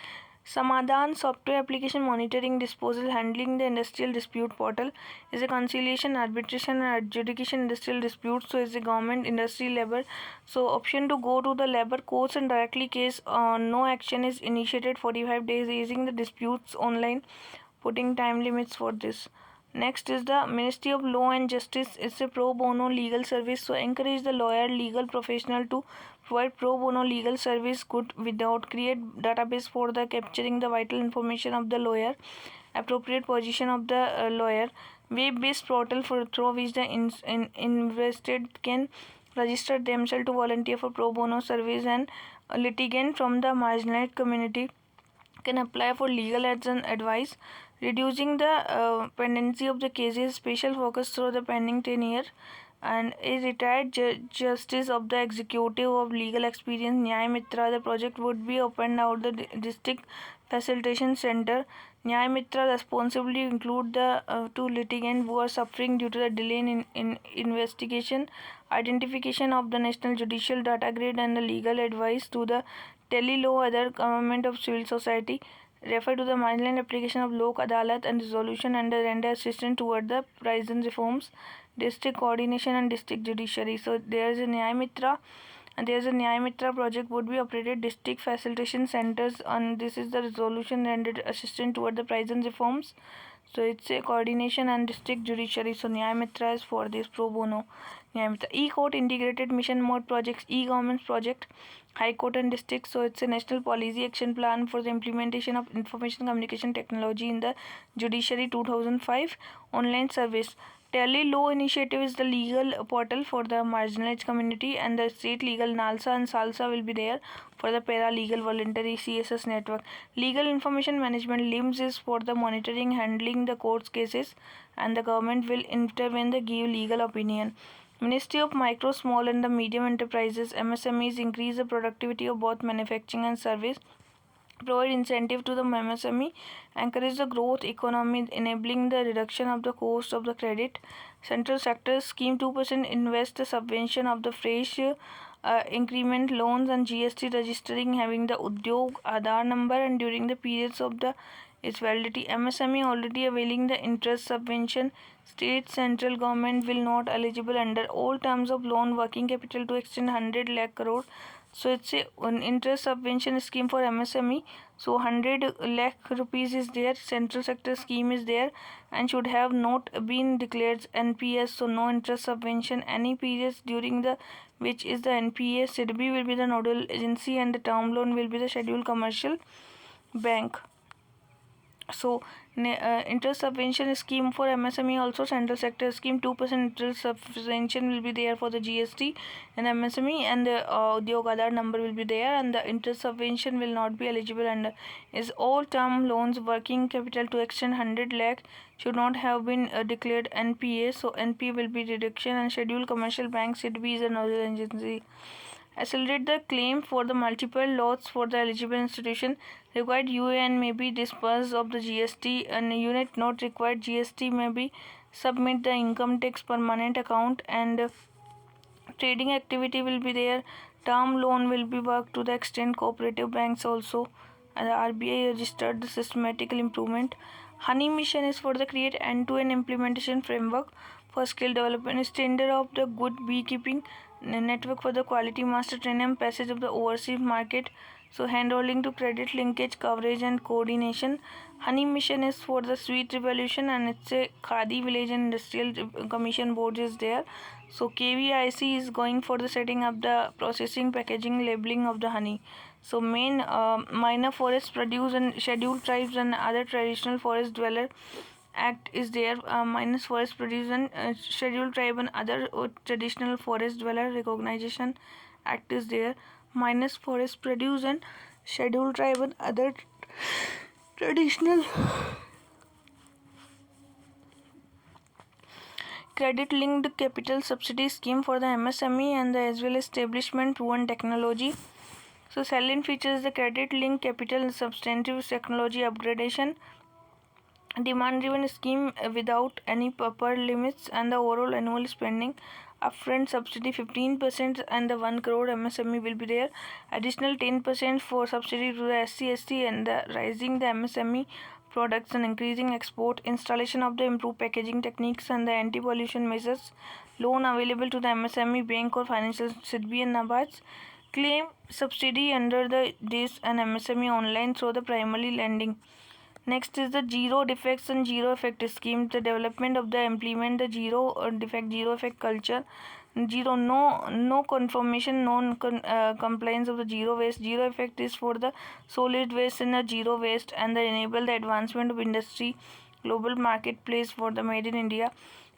Samadhan software application monitoring disposal handling the industrial dispute portal is a conciliation, arbitration and adjudication industrial disputes. So is a government industry labor. So option to go to the labor courts and directly case no action is initiated 45 days, raising the disputes online, putting time limits for this. Next is the Ministry of Law and Justice. It's a pro bono legal service. So encourage the lawyer legal professional to provide pro bono legal service good without create database for the capturing the vital information of the lawyer, appropriate position of the lawyer, web-based portal for through which the invested can register themselves to volunteer for pro bono service, and a litigant from the marginalized community can apply for legal ads and advice, reducing the pendency of the cases, special focus through the pending tenure, and a retired justice of the executive of legal experience. Nyay Mitra, the project would be opened out the district facilitation center. Nyay Mitra responsibly include the two litigants who are suffering due to the delay in investigation, identification of the national judicial data grid, and the legal advice to the tele-law other government of civil society. Refer to the marginal application of Lok Adalat and resolution, and render assistance toward the prison reforms, district coordination and district judiciary. So there is a Nyay Mitra, and there is a Nyay Mitra project would be operated district facilitation centers, and this is the resolution rendered assistance toward the prison reforms. So it's a coordination and district judiciary. So Nyay Mitra is for this pro bono. Nyay Mitra e-court integrated mission mode projects, e-government project, high court and district. So it's a national policy action plan for the implementation of information communication technology in the judiciary 2005 online service. Tele-law initiative is the legal portal for the marginalized community, and the state legal NALSA and SALSA will be there for the paralegal voluntary CSS network. Legal information management LIMS is for the monitoring handling the courts cases, and the government will intervene the give legal opinion. Ministry of Micro, Small and the Medium Enterprises MSMEs increase the productivity of both manufacturing and service, provide incentive to the MSME, encourage the growth economy, enabling the reduction of the cost of the credit. Central sector scheme 2% invest the subvention of the fresh increment loans and GST registering having the Udyog Aadhaar number, and during the periods of the its validity. MSME already availing the interest subvention. State central government will not eligible under all terms of loan working capital to extend 100 lakh crore. So it's an interest subvention scheme for MSME. So 100 lakh rupees is there. Central sector scheme is there and should have not been declared NPS. So no interest subvention any periods during the which is the NPA. SIDBI will be the nodal agency, and the term loan will be the scheduled commercial bank. So interest subvention scheme for MSME also. Central sector scheme 2% interest subvention will be there for the GST and MSME, and the Udyog Aadhaar number will be there, and the interest subvention will not be eligible under is all term loans working capital to extend 100 lakh should not have been declared NPA. So NPA will be reduction, and scheduled commercial bank SIDBI is a nodal agency. Accelerate the claim for the multiple lots for the eligible institution. Required UAN may be dispersed of the GST, and unit not required GST may be submit the income tax permanent account, and trading activity will be there. Term loan will be worked to the extent cooperative banks also, and the RBI registered the systematical improvement. Honey mission is for the create end-to-end implementation framework for skill development, standard of the good beekeeping, network for the quality master training, passage of the overseas market. So handholding to credit linkage, coverage and coordination. Honey mission is for the sweet revolution, and it's a Khadi village and industrial commission board is there. So KVIC is going for the setting up the processing, packaging, labeling of the honey. So main minor forest produce and scheduled tribes and other traditional forest dweller act is there. Minor forest produce and scheduled tribe and other traditional forest dweller recognition act is there. Minor forest produce and scheduled tribe and other traditional credit linked capital subsidy scheme for the MSME and the as well establishment proven technology. So salient features the credit linked capital and substantive technology upgradation, demand driven scheme without any upper limits, and the overall annual spending upfront subsidy 15% and the 1 crore MSME will be there. Additional 10% for subsidy to the SC/ST and the rising the MSME products and increasing export, installation of the improved packaging techniques and the anti-pollution measures, loan available to the MSME bank or financial SIDBI and NABARD. Claim subsidy under the this and MSME online through the primary lending. Next is the zero defects and zero effect scheme. The development of the implement the zero defect, zero effect culture. Zero no conformation, compliance of the zero waste. Zero effect is for the solid waste and the zero waste and the enable the advancement of industry global marketplace for the made in India.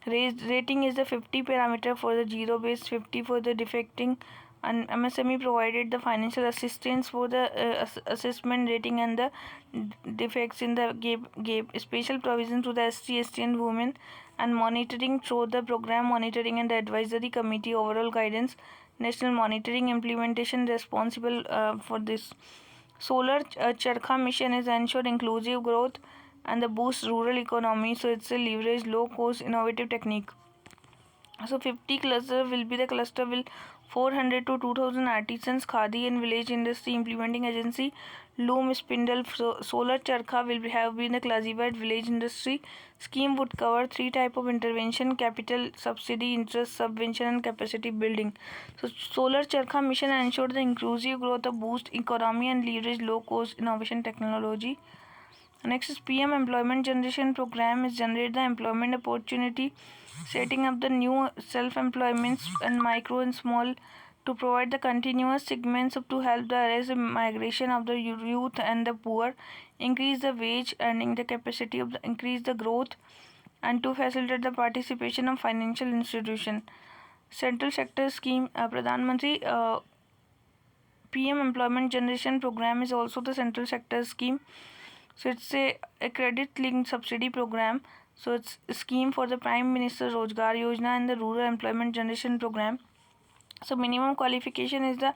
Rating is the 50 parameter for the zero waste, 50 for the defecting, and MSME provided the financial assistance for the assessment rating and the defects in the gave special provision to the ST and women and monitoring through the program monitoring and the advisory committee overall guidance, national monitoring implementation responsible for this. Solar Charkha mission is ensure inclusive growth and the boost rural economy, so it's a leverage low cost innovative technique. So 50 cluster will be the cluster will 400 to 2000 artisans, khadi and village industry implementing agency, loom spindle. Solar charkha will have been the classified village industry. Scheme would cover three type of intervention: capital subsidy, interest subvention and capacity building. So solar charkha mission ensure the inclusive growth of boost economy and leverage low cost innovation technology. Next is PM Employment Generation Program is generate the employment opportunity, setting up the new self-employments and micro and small to provide the continuous segments of to help the arrest the migration of the youth and the poor, increase the wage earning the capacity of the increase the growth, and to facilitate the participation of financial institution. Central sector scheme Pradhan Mantri PM Employment Generation Program is also the central sector scheme. So it's a credit linked subsidy program. So it's a scheme for the Prime Minister Rozgar Yojana and the Rural Employment Generation Program. So minimum qualification is the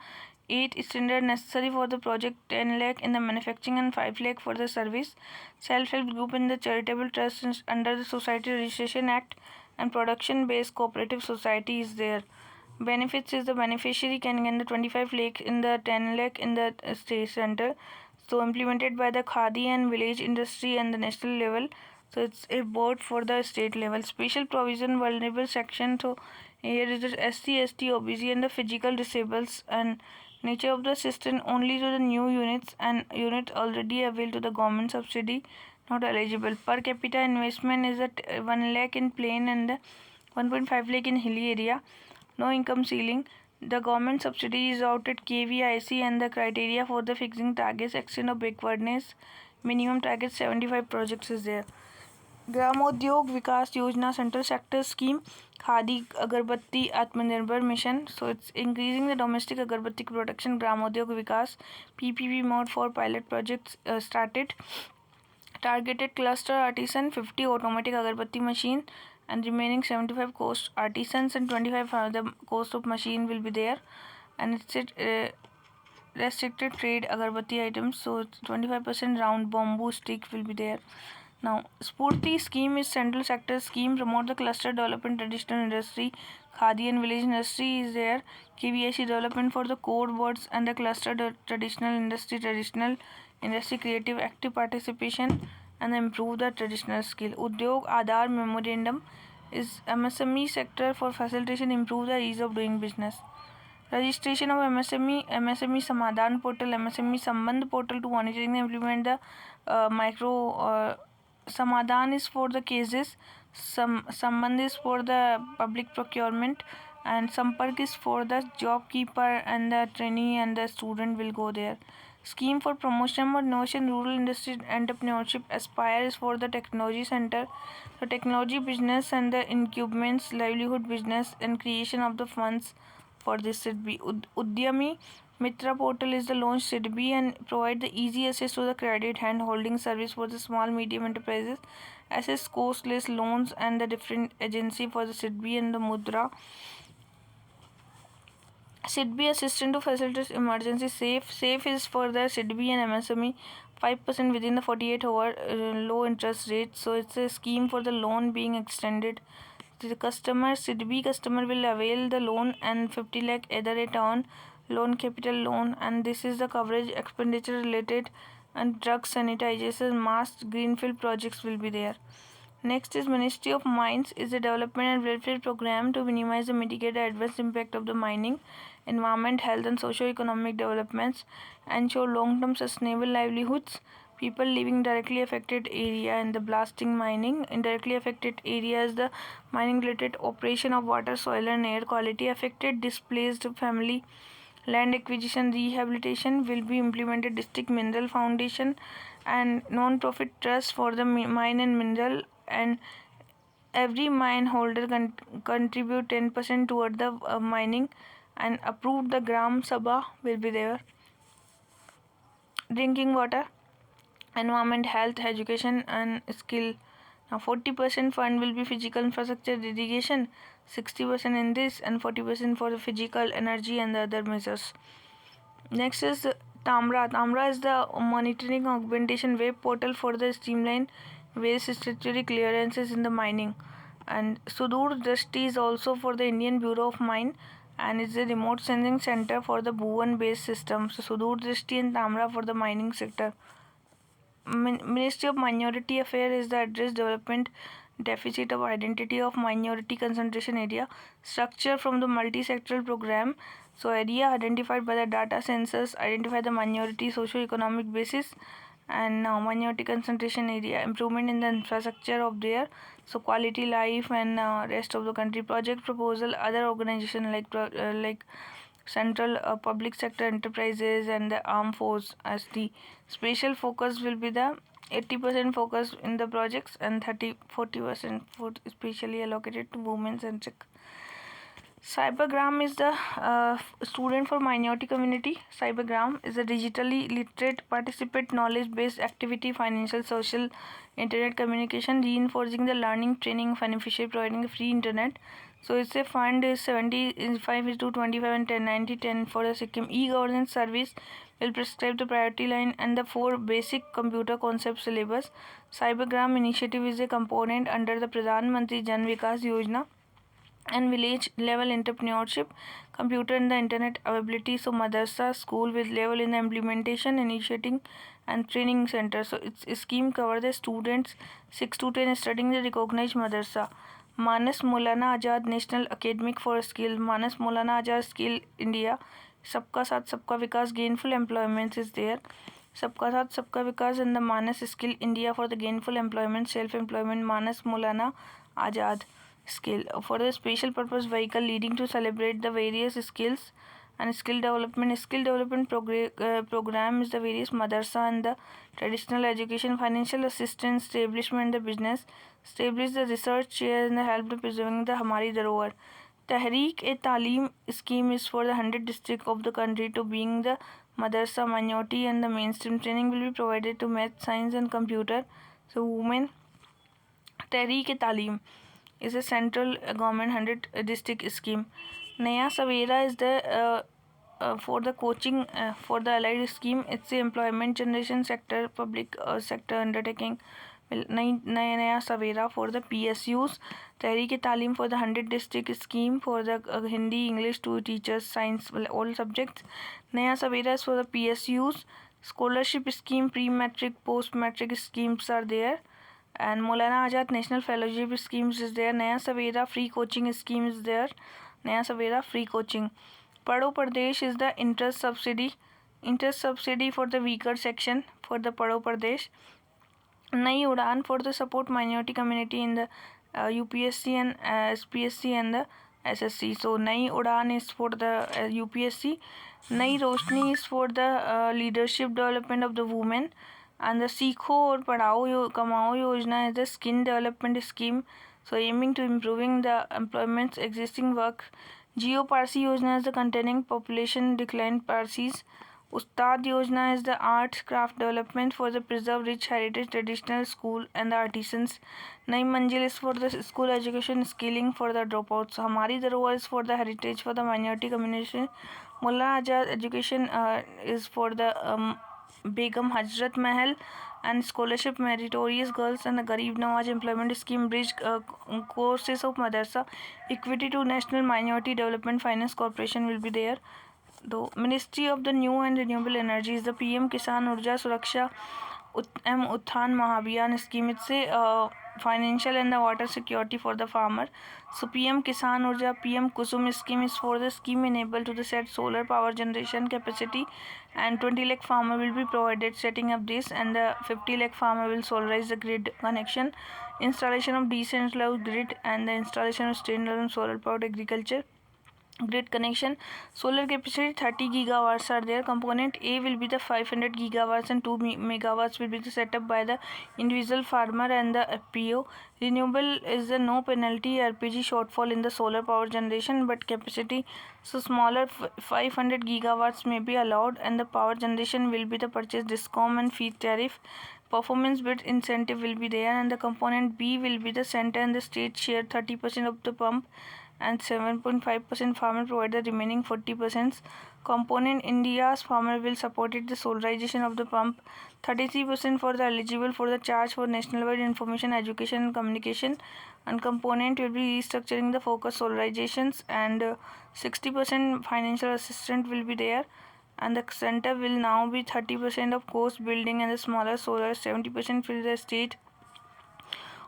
8 standard necessary for the project, 10 lakh in the manufacturing and 5 lakh for the service. Self-help group in the charitable trust under the Society Registration Act and production based cooperative society is there. Benefits is the beneficiary can get the 25 lakh in the 10 lakh in the state center. So implemented by the khadi and village industry and the national level. So it's a board for the state level. Special provision vulnerable section. So here is the SC/ST, OBC and the physical disables, and nature of the system only to the new units and unit already available to the government subsidy not eligible. Per capita investment is at 1 lakh in plain and the 1.5 lakh in hilly area. No income ceiling. The government subsidy is out at KVIC and the criteria for the fixing targets extent of backwardness. Minimum target 75 projects is there. Gramodyog Vikas Yojana Central Sector Scheme, Khadi Agarbatti Atmanirbhar Mission. So it's increasing the domestic agarbatti production. Gramodyog Vikas PPP mode for pilot projects started. Targeted cluster artisan 50 automatic agarbatti machine and remaining 75 cost artisans and 25 the cost of machine will be there, and it's restricted trade agarbatti items, so 25% round bamboo stick will be there. Now, Spurti scheme is central sector scheme, promote the cluster development traditional industry, khadi and village industry is there. KVIC development for the core words and the cluster traditional industry creative active participation and improve the traditional skill. Udyog Aadhar memorandum is MSME sector for facilitation improve the ease of doing business. Registration of MSME Samadhan portal, MSME Sambandh portal to monitoring and implement the micro. Samadhan is for the cases, Sambandh is for the public procurement, and Sampark is for the job keeper and the trainee and the student will go there. Scheme for promotion of innovation, rural industry entrepreneurship. Aspire is for the technology center, the technology business and the incubements, livelihood business and creation of the funds for this SIDBI. Udyami Mitra portal is the launch SIDBI and provide the easy access to the credit hand holding service for the small medium enterprises, access costless loans and the different agency for the SIDBI and the Mudra. SIDBI assistant to facilitate emergency safe. Safe is for the SIDBI and MSME 5% within the 48-hour low interest rate. So it's a scheme for the loan being extended. The customer SIDBI customer will avail the loan and 50 lakh either a term loan, capital loan, and this is the coverage expenditure related and drug sanitization, mass greenfield projects will be there. Next is Ministry of Mines is a development and welfare program to minimize and mitigate the adverse impact of the mining, environment, health and socio-economic developments, ensure long-term sustainable livelihoods. People living directly affected area in the blasting mining. Indirectly affected areas the mining related operation of water, soil and air quality affected, displaced family, land acquisition, rehabilitation will be implemented. District Mineral Foundation and non-profit trust for the mine and mineral, and every mine holder contribute 10% toward the mining and approved the Gram Sabha will be there. Drinking water, environment, health, education and skill. Now 40% fund will be physical infrastructure, irrigation, 60% in this and 40% for the physical energy and the other measures. Next is Tamra. Tamra is the monitoring augmentation web portal for the streamline various statutory clearances in the mining. And Sudur Drishti is also for the Indian Bureau of Mine and is a remote sensing center for the Bhuvan based system. So Sudur Drishti and Tamra for the mining sector. Ministry of Minority Affairs is the address development deficit of identity of minority concentration area structure from the multi-sectoral program. So area identified by the data census identify the minority socio-economic basis and now minority concentration area improvement in the infrastructure of there. So quality life and rest of the country project proposal other organization like central public sector enterprises and the armed force as the special focus will be the 80% focus in the projects and 40% for specially allocated to women centric. Cybergram is the student for minority community. Cybergram is a digitally literate participate knowledge based activity financial social internet communication reinforcing the learning training beneficiary providing a free internet. So it's a fund is 75 is to 25 and 10 for the Sikkim e-governance service will prescribe the priority line and the 4 basic computer concept syllabus. Cybergram initiative is a component under the Pradhan Mantri Jan Vikas Yojana and village level entrepreneurship, computer and the internet availability. So madrasa school with level in the implementation, initiating and training center. So its scheme cover the students 6 to 10 studying the recognized madrasa. Manas Maulana Azad National Academic for Skill, Manas Maulana Azad Skill India, Sabka Saath Sabka Vikas gainful employment is there. Sabka Saath Sabka Vikas and the Manas Skill India for the gainful employment, self-employment, Manas Maulana Azad skill for the special purpose vehicle leading to celebrate the various skills and skill development program is the various madrasa and the traditional education financial assistance establishment the business establish the research chair and the help to preserving the Hamari Dharohar. Tehreek-e-Taaleem scheme is for the 100 district of the country to being the madrasa minority and the mainstream training will be provided to math science and computer. So women Tehreek-e-Taaleem is a central government 100 district scheme. Naya Savera is the for the coaching for the allied scheme. It's the employment generation sector public sector undertaking. Naya Savera for the PSUs. Tehreek-e-Taaleem for the 100 district scheme for the Hindi, English to teachers, science, all subjects. Naya Savera is for the PSUs. Scholarship scheme, pre-matric, post-matric schemes are there. And Maulana Azad National Fellowship schemes is there. Naya Savera free coaching scheme is there. Naya Savera free coaching. Padho Pradesh is the interest subsidy for the weaker section for the Padho Pradesh. Nai Udan for the support minority community in the UPSC and SPSC and the SSC. So Nai Udan is for the UPSC. Nai Roshni is for the leadership development of the women. And the Sikho or Padhao Kamao Yojana is the skin development scheme. So aiming to improving the employment's existing work. Geo Parsi Yojana is the containing population decline Parsis. Ustad Yojana is the arts craft development for the preserve rich heritage traditional school and the artisans. Nai Manjil is for the school education skilling for the dropouts. Hamari Dharohar is for the heritage for the minority community. Mullah Azad education is for the Begum Hazrat Mahal and scholarship meritorious girls and the Garib Nawaz employment scheme bridge courses of madrasa equity to National Minority Development Finance Corporation will be there. The Ministry of the New and Renewable Energy is the PM Kisan Urja Suraksha Uthan Mahabhiyan scheme. It's a financial and the water security for the farmer. So PM Kisan Urja PM Kusum scheme is for the scheme enabled to the set solar power generation capacity, and 20 lakh farmer will be provided setting up this, and the 50 lakh farmer will solarize the grid connection, installation of decentralized grid, and the installation of standalone solar powered agriculture grid connection. Solar capacity 30 gigawatts are there. Component A will be the 500 gigawatts and 2 megawatts will be the setup by the individual farmer and the FPO. Renewable is the no penalty RPG shortfall in the solar power generation, but capacity so smaller 500 gigawatts may be allowed, and the power generation will be the purchase discom and feed tariff. Performance bid incentive will be there, and the component B will be the center and the state share 30% of the pump, and 7.5% farmer provide the remaining 40%. Component India's farmer will support it the solarization of the pump. 33% for the eligible for the charge for national wide information education and communication, and component will be restructuring the focus solarizations, and 60% financial assistance will be there, and the center will now be 30% of coast building and the smaller solar, 70% for the state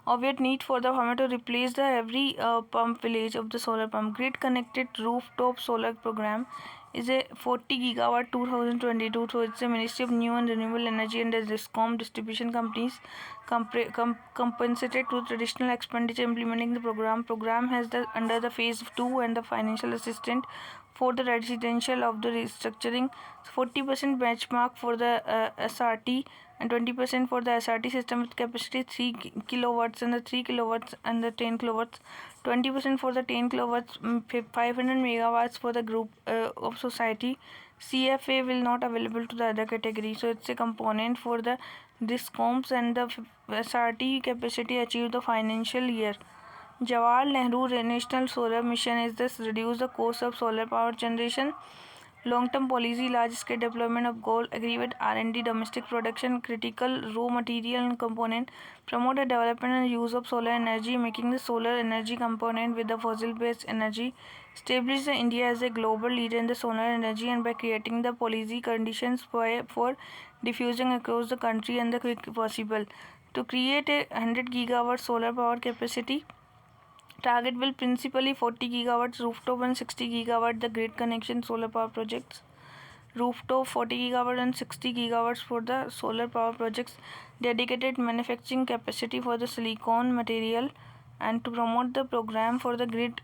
obviate need for the farmer to replace the every pump village of the solar pump. Grid connected rooftop solar program is a 40 gigawatt 2022. So it's a Ministry of New and Renewable Energy and the Discom distribution companies compensated to traditional expenditure implementing the program. Program has the under the phase 2 and the financial assistance for the residential of the restructuring. 40% benchmark for the SRT and 20% for the SRT system with capacity 3 kilowatts and the 3 kilowatts and the 10 kilowatts. 20% for the 10 kilowatts, 500 megawatts for the group of society. CFA will not available to the other category. So it's a component for the discoms, and the SRT capacity achieve the financial year. Jawahar Nehru National Solar Mission is this reduce the cost of solar power generation. Long-term policy, large-scale deployment of goal, agree with R&D, domestic production, critical raw material and component, promote the development and use of solar energy, making the solar energy component with the fossil-based energy, establish the India as a global leader in the solar energy, and by creating the policy conditions for diffusing across the country and the quick possible. To create a 100 gigawatt solar power capacity, target will principally 40 gigawatts rooftop and 60 gigawatt the grid connection solar power projects. Rooftop 40 gigawatt and 60 gigawatts for the solar power projects. Dedicated manufacturing capacity for the silicon material, and to promote the program for the grid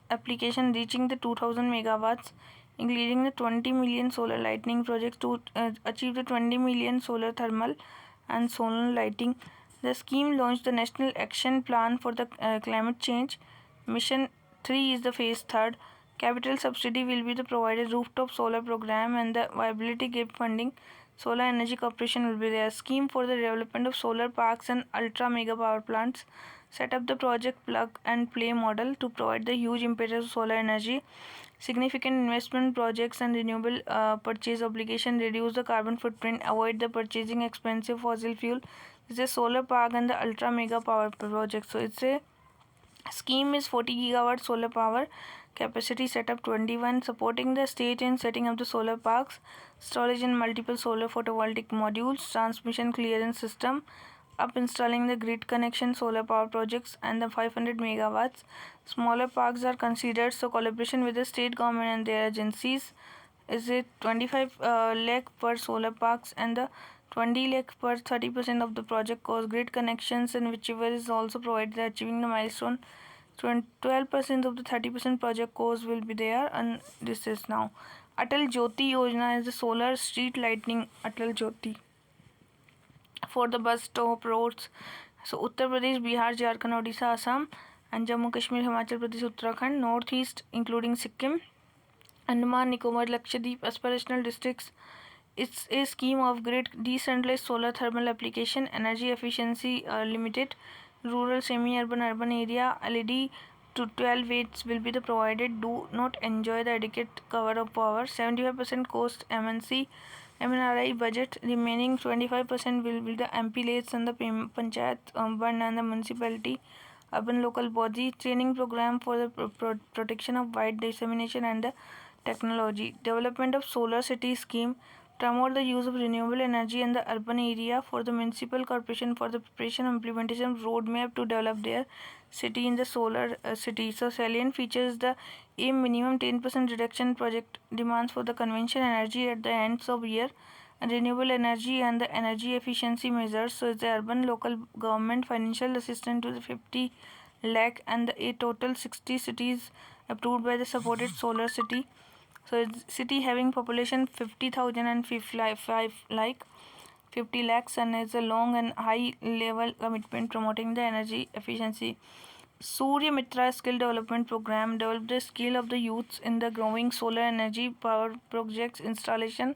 application reaching the 2000 megawatts, including the 20 million solar lighting projects to achieve the 20 million solar thermal and solar lighting. The scheme launched the National Action Plan for the Climate Change. Mission 3 is the phase 3rd. Capital subsidy will be the provided rooftop solar program, and the viability gap funding. Solar Energy Corporation will be there. Scheme for the development of solar parks and ultra mega power plants. Set up the project plug and play model to provide the huge impetus of solar energy. Significant investment projects and renewable purchase obligation, reduce the carbon footprint, avoid the purchasing expensive fossil fuel. It's a solar park and the ultra mega power project. So it's a scheme is 40 gigawatt solar power capacity, setup 21, supporting the state in setting up the solar parks, storage in multiple solar photovoltaic modules, transmission clearance system, up installing the grid connection solar power projects, and the 500 megawatts. Smaller parks are considered, so collaboration with the state government and their agencies is it 25 lakh per solar parks, and the 20 lakh per 30% of the project cost. Grid connections and whichever is also provided achieving the milestone 12% of the 30% project cost will be there, and this is now. Atal Jyoti Yojana is the solar street lighting Atal Jyoti for the bus stop roads. So Uttar Pradesh, Bihar, Jharkhand, Odisha, Assam, and Jammu Kashmir, Himachal Pradesh, Uttarakhand, Northeast including Sikkim, Andaman, Nicobar, Lakshadweep, aspirational districts. It's a scheme of grid decentralized solar thermal application, energy efficiency limited, rural, semi-urban, urban area. LED to 12 watts will be the provided. Do not enjoy the adequate cover of power. 75% cost MNC MNRI budget. Remaining 25% will be the MP rates and the panchayat, urban and the municipality, urban local body. Training program for the protection of wide dissemination and the technology. Development of solar city scheme. Promote the use of renewable energy in the urban area for the municipal corporation for the preparation and implementation of roadmap to develop their city in the solar city. So salient features the aim minimum 10% reduction project demands for the conventional energy at the ends of year, and renewable energy and the energy efficiency measures. So the urban local government financial assistance to the 50 lakh and a total 60 cities approved by the supported solar city. So city having population 50,000 and 50 lakhs, and is a long and high level commitment promoting the energy efficiency. Surya Mitra skill development program develop the skill of the youths in the growing solar energy power projects installation.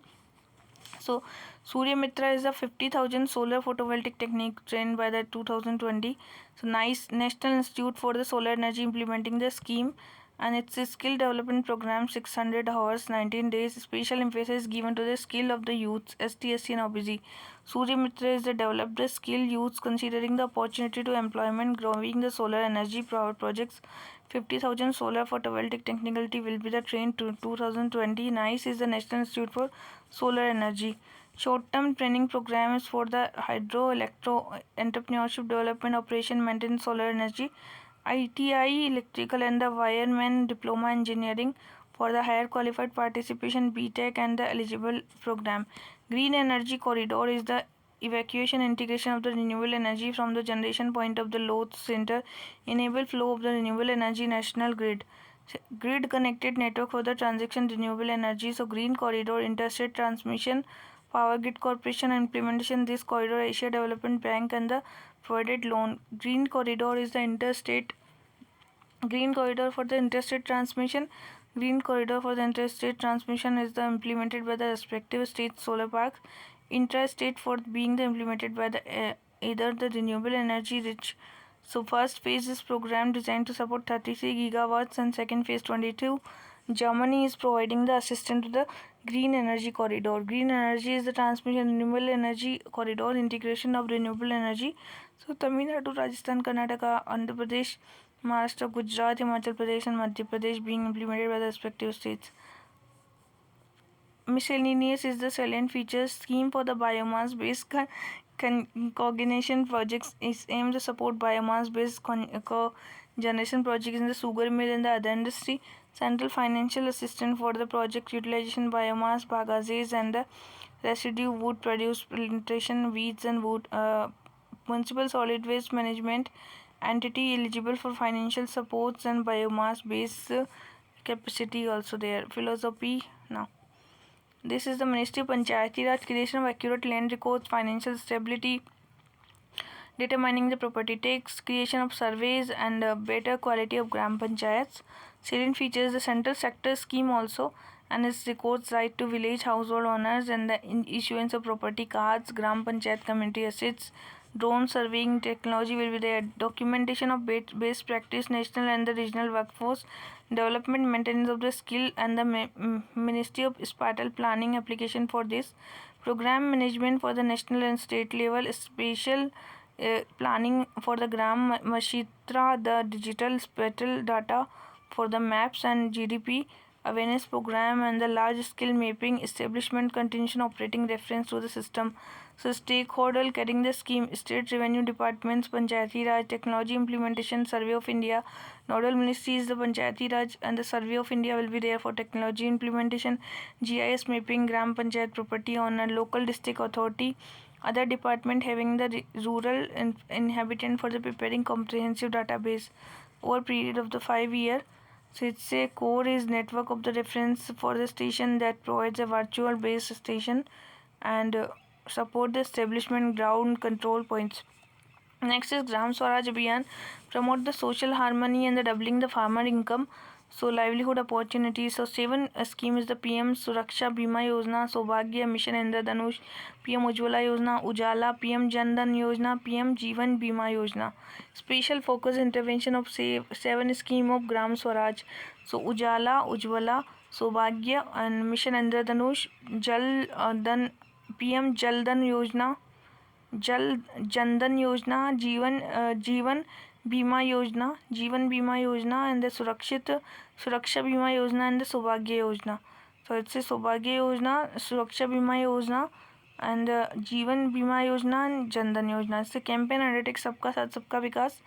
So Surya Mitra is a 50,000 solar photovoltaic technique trained by the 2020. So nice National Institute for the Solar Energy implementing the scheme, and it's a skill development program 600 hours 19 days. Special emphasis given to the skill of the youths ST, and OBC. Surya Mitra is the developed the skill youths considering the opportunity to employment growing the solar energy power projects. 50,000 solar photovoltaic technicality will be the trained to 2020. NICE is the National Institute for Solar Energy. Short-term training program is for the hydro, electro, entrepreneurship, development, operation, maintenance, solar energy. ITI, electrical and the wireman diploma engineering for the higher qualified participation BTech and the eligible program. Green energy corridor is the evacuation integration of the renewable energy from the generation point of the load center, enable flow of the renewable energy national grid. Grid connected network for the transaction renewable energy. So green corridor interstate transmission, power grid corporation implementation. This corridor Asia Development Bank and the provided loan. Green corridor is the interstate. Green corridor for the interstate transmission. Green corridor for the interstate transmission is the implemented by the respective state solar parks. Intrastate for being the implemented by the either the renewable energy rich. So first phase is program designed to support 33 gigawatts, and second phase 22. Germany is providing the assistance to the green energy corridor. Green energy is the transmission renewable energy corridor integration of renewable energy. So Tamil Nadu, Rajasthan, Karnataka, Andhra Pradesh, Maharashtra, Gujarat, Himachal Pradesh, and Madhya Pradesh being implemented by the respective states. Miscellaneous is the salient features scheme for the biomass based cogeneration projects is aimed to support biomass based cogeneration projects in the sugar mill and the other industry. Central financial assistance for the project utilization biomass, bagages and the residue wood produce plantation, weeds and wood. Municipal solid waste management entity eligible for financial supports and biomass based capacity also there. Philosophy now. This is the Ministry of Panchayati Raj, creation of accurate land records, financial stability, determining the property tax, creation of surveys and better quality of Gram Panchayats. Salient features the central sector scheme also, and its records right to village household owners and the issuance of property cards, Gram Panchayat community assets, drone surveying technology will be there, documentation of best practice, national and the regional workforce, development, maintenance of the skill and the Ministry of Spatial Planning application for this, program management for the national and state level, special planning for the Gram Mashitra, the digital spatial data for the maps and GDP, awareness program and the large scale mapping, establishment, continuation, operating reference to the system. So stakeholder getting the scheme, state revenue departments, Panchayati Raj, technology implementation, Survey of India. Nodal ministry is the Panchayati Raj and the Survey of India will be there for technology implementation, GIS mapping, Gram Panchayat property owner, local district authority. Other department having the rural inhabitant for the preparing comprehensive database. over period of the 5 year. So it's a core is network of the reference for the station that provides a virtual base station and support the establishment ground control points. Next is Gram Swaraj Abhiyan, promote the social harmony and the doubling the farmer income. So livelihood opportunities. So seven scheme is the PM Suraksha Bima Yojana, Saubhagya Mission Indradhanush, PM Ujjwala Yojana, Ujala, PM Jan Dhan Yojana, PM Jeevan Bima Yojana. Special focus intervention of seven scheme of Gram Swaraj. So Ujala, Ujjwala, Saubhagya and Mission Indradhanush, Jal Dhan, PM Jal Dhan Yojana, जल जनधन योजना, जीवन बीमा योजना and the सुरक्षा बीमा योजना and the सौभाग्य योजना. So it's a सौभाग्य योजना, सुरक्षा बीमा योजना एंड जीवन बीमा योजना एंड जनधन योजना. इससे कैंपेन अंडरटेक सबका साथ सबका विकास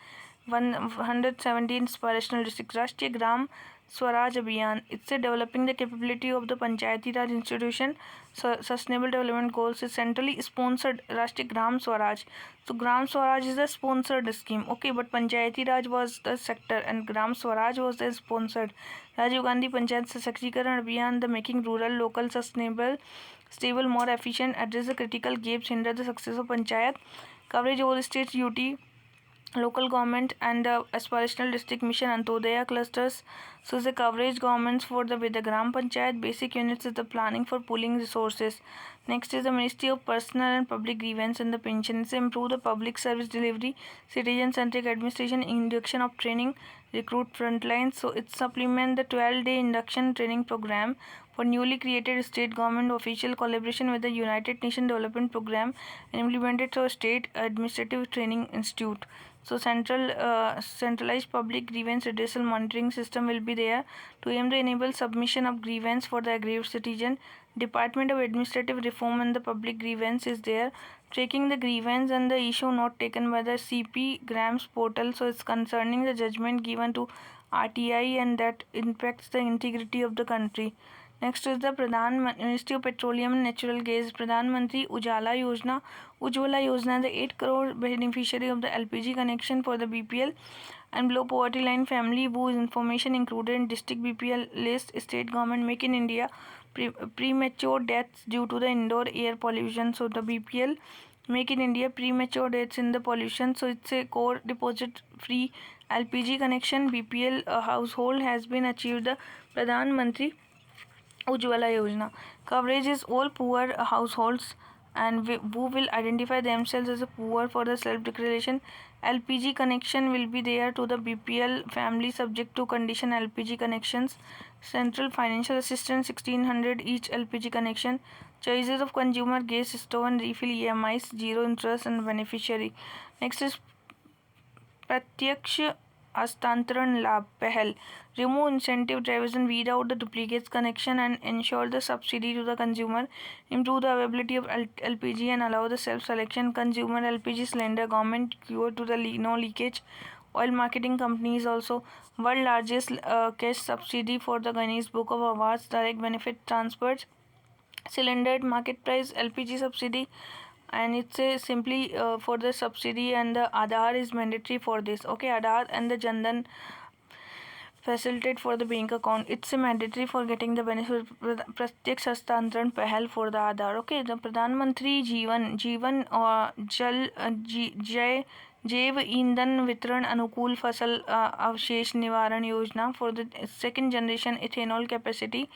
117 inspirational districts. राष्ट्रीय Gram Swaraj Abhiyan. It's a developing the capability of the Panchayati Raj institution. Sustainable development goals is centrally sponsored Rashtriya Gram Swaraj. So Gram Swaraj is a sponsored scheme. Okay, but Panchayati Raj was the sector and Gram Swaraj was the sponsored. Rajiv Gandhi Panchayat Sashaktiikaran Abhiyan, the making rural, local, sustainable, stable, more efficient, address the critical gaps, hinder the success of Panchayat. Coverage all states, UT, local government and aspirational district mission Antodaya clusters. So the coverage governments for the with the Gram Panchayat basic units is the planning for pooling resources. Next is the Ministry of Personal and Public Grievance and the Pensions. Improve the public service delivery, citizen-centric administration, induction of training, recruit frontlines. So it supplement the 12-day induction training program for newly created state government official collaboration with the United Nations Development Program and implemented through State Administrative Training Institute. So centralized public grievance redressal monitoring system will be there to aim to enable submission of grievance for the aggrieved citizen. Department of Administrative Reform and the Public Grievance is there, tracking the grievance and the issue not taken by the CP Grams portal. So it's concerning the judgment given to RTI and that impacts the integrity of the country. Next is the Pradhan Ministry of Petroleum and Natural Gas. Pradhan Mantri Ujala Yojana, Ujjwala Yojana, the 8 crore beneficiary of the LPG connection for the BPL and below poverty line family whose information included in district BPL list. State government make in India premature deaths due to the indoor air pollution. So the BPL make in India premature deaths in the pollution. So it's a core deposit free LPG connection. BPL household has been achieved the Pradhan Mantri Ujjwala Yojana. Coverage is all poor households and who will identify themselves as a poor for the self-declaration. LPG connection will be there to the BPL family subject to condition LPG connections. Central financial assistance 1600 each LPG connection. Choices of consumer gas stove and refill EMIs, zero interest and beneficiary. Next is प्रत्यक्ष हस्तांतरण लाभ पहल. Remove incentive drivers and weed out the duplicates connection and ensure the subsidy to the consumer. Improve the availability of LPG and allow the self-selection. Consumer LPG cylinder government cure to the no leakage. Oil marketing companies also. World largest cash subsidy for the Guinness Book of Awards. Direct benefit transfers. Cylinder at market price LPG subsidy. And it's a simply for the subsidy and the Aadhaar is mandatory for this. Okay, Aadhaar and the Jandan facilitate for the bank account. It's a mandatory for getting the benefit. Pratyaksh Hastantran Pahal for the Aadhaar. Okay, the Pradhan Mantri Jeevan or Jal Jai जैव ईंधन वितरण अनुकूल फसल अवशेष निवारण योजना for the second generation ethanol capacity.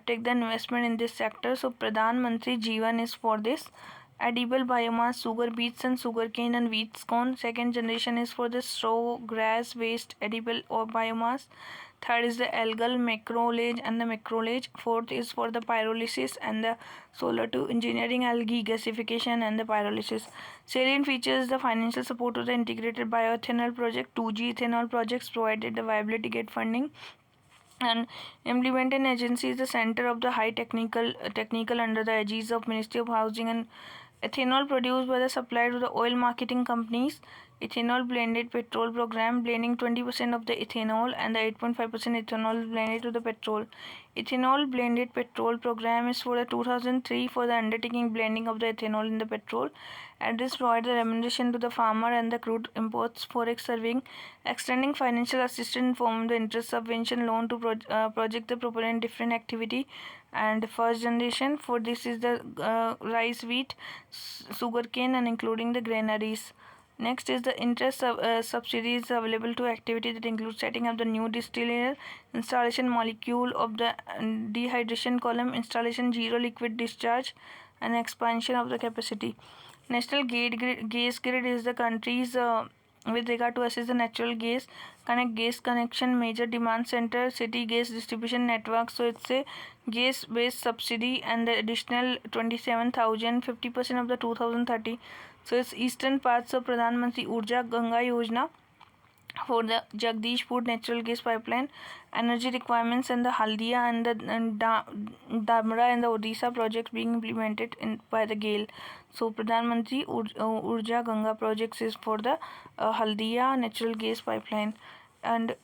Take the investment in this sector. So Pradhan Mantri Jeevan is for this. Edible biomass, sugar beets and sugarcane and wheat corn. Second generation is for the straw, grass, waste, edible or biomass. Third is the algal macrolage and the macrolage. Fourth is for the pyrolysis and the solar to engineering algae gasification and the pyrolysis. Salient features the financial support to the integrated bioethanol project, 2G ethanol projects provided the viability get funding. And implementing agency is the center of the high technical under the aegis of Ministry of Housing and ethanol produced by the supply to the oil marketing companies. ethanol blended petrol program, blending 20% of the ethanol and the 8.5% ethanol blended to the petrol. Ethanol blended petrol program is for the 2003 for the undertaking blending of the ethanol in the petrol, and this provides the remuneration to the farmer and the crude imports forex serving, extending financial assistance from the interest subvention loan to project the proponent different activity. And first generation for this is the rice, wheat, sugarcane, and including the granaries. Next is the interest subsidies available to activity that include setting up the new distiller, installation molecule of the dehydration column, installation zero liquid discharge, and expansion of the capacity. National gas grid is the country's with regard to assess the natural gas, connect gas connection, major demand center, city gas distribution network. So it's a gas based subsidy and the additional 27,000, 50% of the 2030. So it's eastern parts of Pradhan Mantri Urja Ganga Yojana for the Jagdishpur natural gas pipeline, energy requirements, and the Haldia and the Dharma and the Odisha projects being implemented by the GAIL. So Pradhan Mantri Urja Ganga projects is for the Haldia natural gas pipeline. And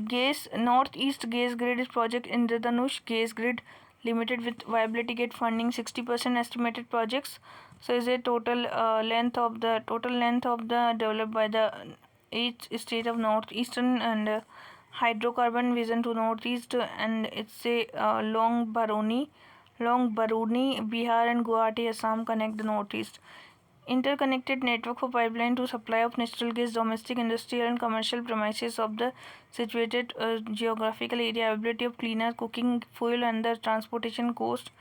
gas northeast gas grid is project Indradhanush gas grid limited with viability gate funding 60% estimated projects. So is a total length of the developed by the each state of northeastern and hydrocarbon vision to northeast, and it's a long Baruni, Bihar and Guwahati, Assam connect the northeast. Interconnected network for pipeline to supply of natural gas domestic, industrial and commercial premises of the situated geographical area, availability of cleaner cooking fuel and the transportation cost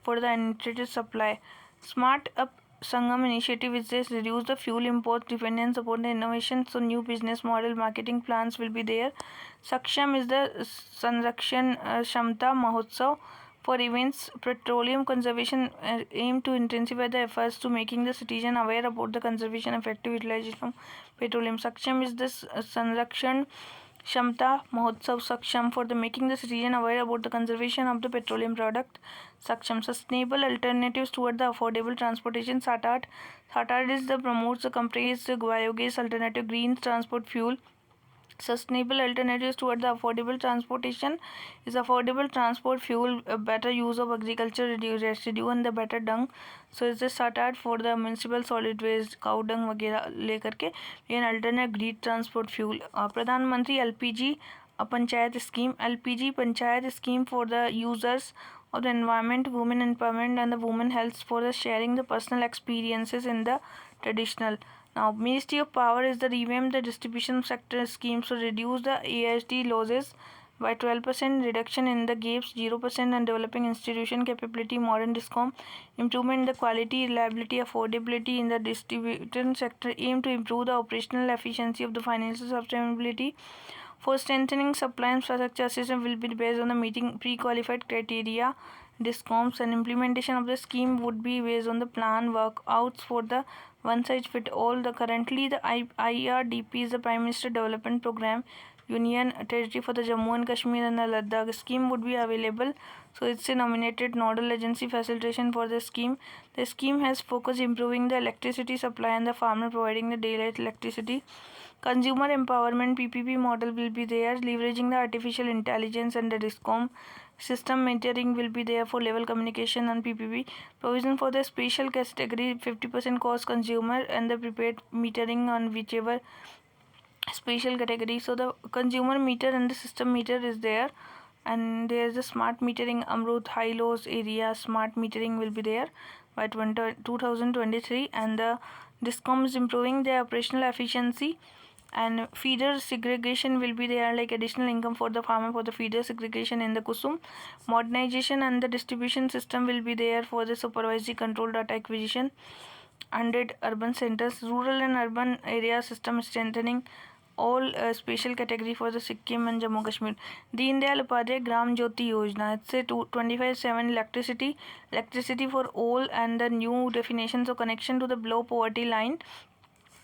for the uninterrupted supply. Smart Up Sangam initiative is this reduce the fuel import dependence upon the innovation. So new business model marketing plans will be there. Saksham is the Sanrakshan Shamta Mahotsav for events. Petroleum conservation aim to intensify the efforts to making the citizen aware about the conservation effective utilization of petroleum. Saksham is this Sanrakshan Shamta Mahotsav Saksham for the making the citizen aware about the conservation of the petroleum product. Saksham sustainable alternatives toward the affordable transportation. Satat is the promotes the compressed biogas alternative green transport fuel. Sustainable alternatives toward the affordable transportation is affordable transport fuel, a better use of agriculture residue and the better dung. So it's a started for the municipal solid waste, cow dung वगैरह लेकर के an alternate green transport fuel. प्रधानमंत्री LPG panchayat scheme, LPG panchayat scheme for the users of the environment, women empowerment and the women health for the sharing the personal experiences in the traditional. Now, Ministry of Power is the revamp the distribution sector scheme to reduce the ASD losses by 12%, reduction in the gaps 0%, and developing institution capability, modern discom, improvement in the quality, reliability, affordability in the distribution sector, aim to improve the operational efficiency of the financial sustainability. For strengthening supply infrastructure system will be based on the meeting pre-qualified criteria discoms, and implementation of the scheme would be based on the plan workouts for the one size fit all. The currently the IRDP is the Prime Minister Development Program Union Territory for the Jammu and Kashmir and the Ladakh scheme would be available. So it's a nominated nodal agency facilitation for the scheme. The scheme has focused improving the electricity supply and the farmer providing the daylight electricity. Consumer empowerment PPP model will be there, leveraging the artificial intelligence and the discom system metering will be there for level communication and PPP. Provision for the special category 50% cost consumer and the prepaid metering on whichever special category. So the consumer meter and the system meter is there, and there is a smart metering Amrut high lows area smart metering will be there by 2023, and the discom is improving their operational efficiency. And feeder segregation will be there, like additional income for the farmer for the feeder segregation in the Kusum. Modernization and the distribution system will be there for the supervisory control data acquisition. 100 urban centers, rural and urban area system strengthening all special category for the Sikkim and Jammu Kashmir. Deen Dayal Upadhyay Gram Jyoti Yojana, it's a 25/7 electricity for all, and the new definitions of connection to the below poverty line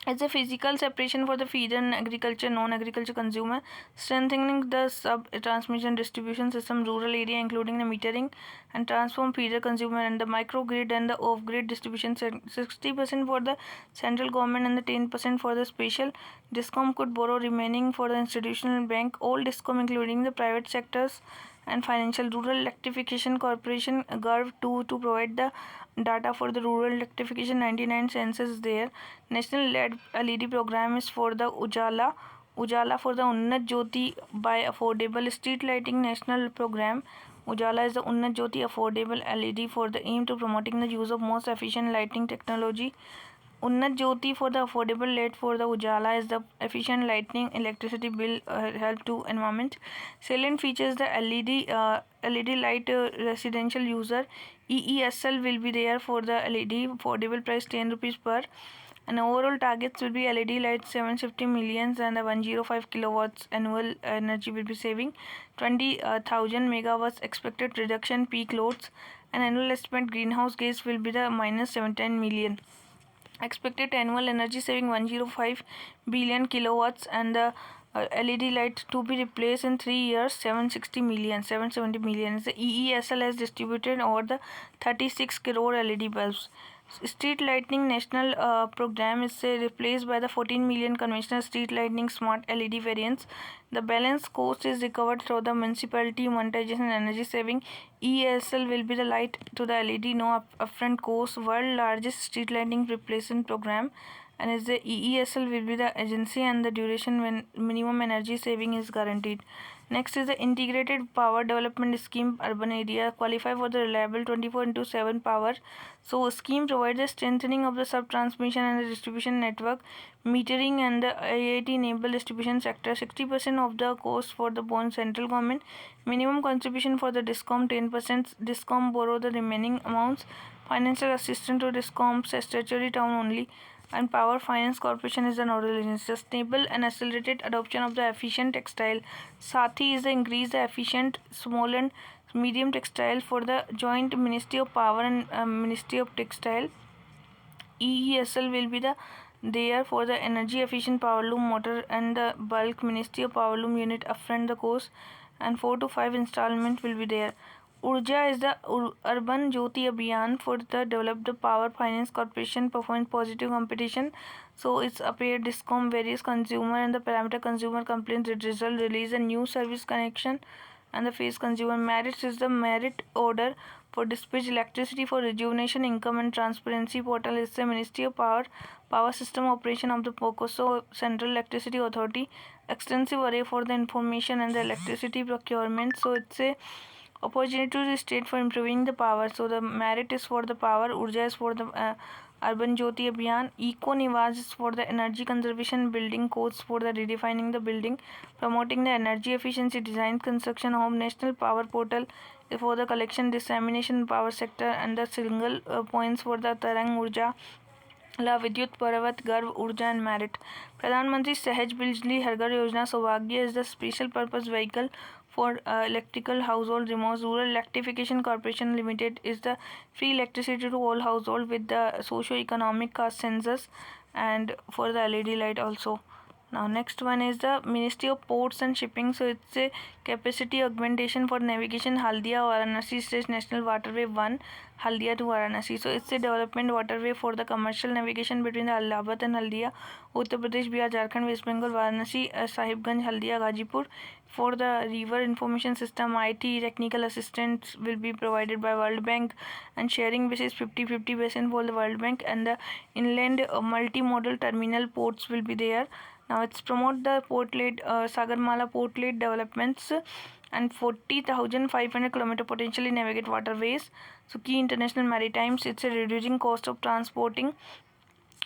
As a physical separation for the feeder and agriculture, non-agriculture consumer, strengthening the sub-transmission distribution system, rural area including the metering and transform feeder consumer and the microgrid and the off-grid distribution, 60% for the central government and the 10% for the special. Discom could borrow remaining for the institutional bank. All Discom including the private sectors and financial. Rural Electrification Corporation GERV to provide the data for the rural electrification. 99 census there. National LED program is for the Ujala for the Unnat Jyoti by affordable street lighting. National program Ujala is the Unnat Jyoti affordable LED for the aim to promoting the use of most efficient lighting technology. Unnat Jyoti for the affordable light for the Ujala is the efficient lighting electricity bill help to environment. Salient features the LED light residential user. EESL will be there for the LED affordable price 10 rupees per. And overall targets will be LED lights 750 millions and the 105 kilowatts annual energy will be saving. 20,000 megawatts expected reduction peak loads and annual estimate greenhouse gas will be the minus 17 million. Expected annual energy saving 105 billion kilowatts and the LED light to be replaced in 3 years 770 million. The EESL has distributed over the 36 crore LED bulbs. Street lighting national program is replaced by the 14 million conventional street lighting smart LED variants. The balance cost is recovered through the municipality monetization and energy saving. ESL will be the light to the LED, no upfront cost. World largest street lighting replacement program, and is the EESL will be the agency and the duration when minimum energy saving is guaranteed. Next is the integrated power development scheme. Urban area qualify for the reliable 24/7 power. So scheme provides the strengthening of the sub transmission and the distribution network, metering and the IIT enabled distribution sector. 60% of the cost for the born central government. Minimum contribution for the Discom 10%. Discom borrow the remaining amounts. Financial assistance to Discom statutory town only. And Power Finance Corporation is the nodal agency. Sustainable and accelerated adoption of the efficient textile. Sathi is the increase the efficient small and medium textile for the joint Ministry of Power and Ministry of Textile. EESL will be the there for the energy efficient power loom motor and the bulk Ministry of Power loom unit upfront the cost, and 4 to 5 installment will be there. Urja is the Urban Jyoti Abhiyan for the develop the Power Finance Corporation performance positive competition. So it's appeared Discom various consumer and the parameter consumer complaints result release a new service connection and the phase consumer merits is the merit order for dispatch electricity for rejuvenation income and transparency portal is the Ministry of Power System Operation of the POCOSO Central Electricity Authority extensive array for the information and the electricity procurement. So it's a opportunity to the state for improving the power. So the merit is for the power, Urja is for the Urban Jyoti Abhiyan, Eco Niwas is for the energy conservation, building codes for the redefining the building, promoting the energy efficiency design construction home, national power portal for the collection dissemination power sector and the single points for the Tarang Urja, La Vidyut Parvat Garv Urja and Merit. Pradhan Mantri Sahaj Bijli Har Ghar Yojana Saubhagya is the special purpose vehicle for electrical household remote. Rural Electrification Corporation Limited is the free electricity to all household with the socio-economic caste census and for the LED light also. Now next one is the Ministry of Ports and Shipping. So it's a capacity augmentation for navigation Haldia Varanasi State National Waterway 1 Haldia to Varanasi. So it's a development waterway for the commercial navigation between the Allahabad and Haldia, Uttar Pradesh, Bihar, Jharkhand, West Bengal, Varanasi, Sahibganj, Haldia, Gazipur. For the river information system, IT technical assistance will be provided by World Bank and sharing basis 50-50 basis for the World Bank, and the inland multimodal terminal ports will be there. Now it's promote the port-led Sagarmala port-led developments and 40,500 km potentially navigate waterways. So key international maritimes, it's a reducing cost of transporting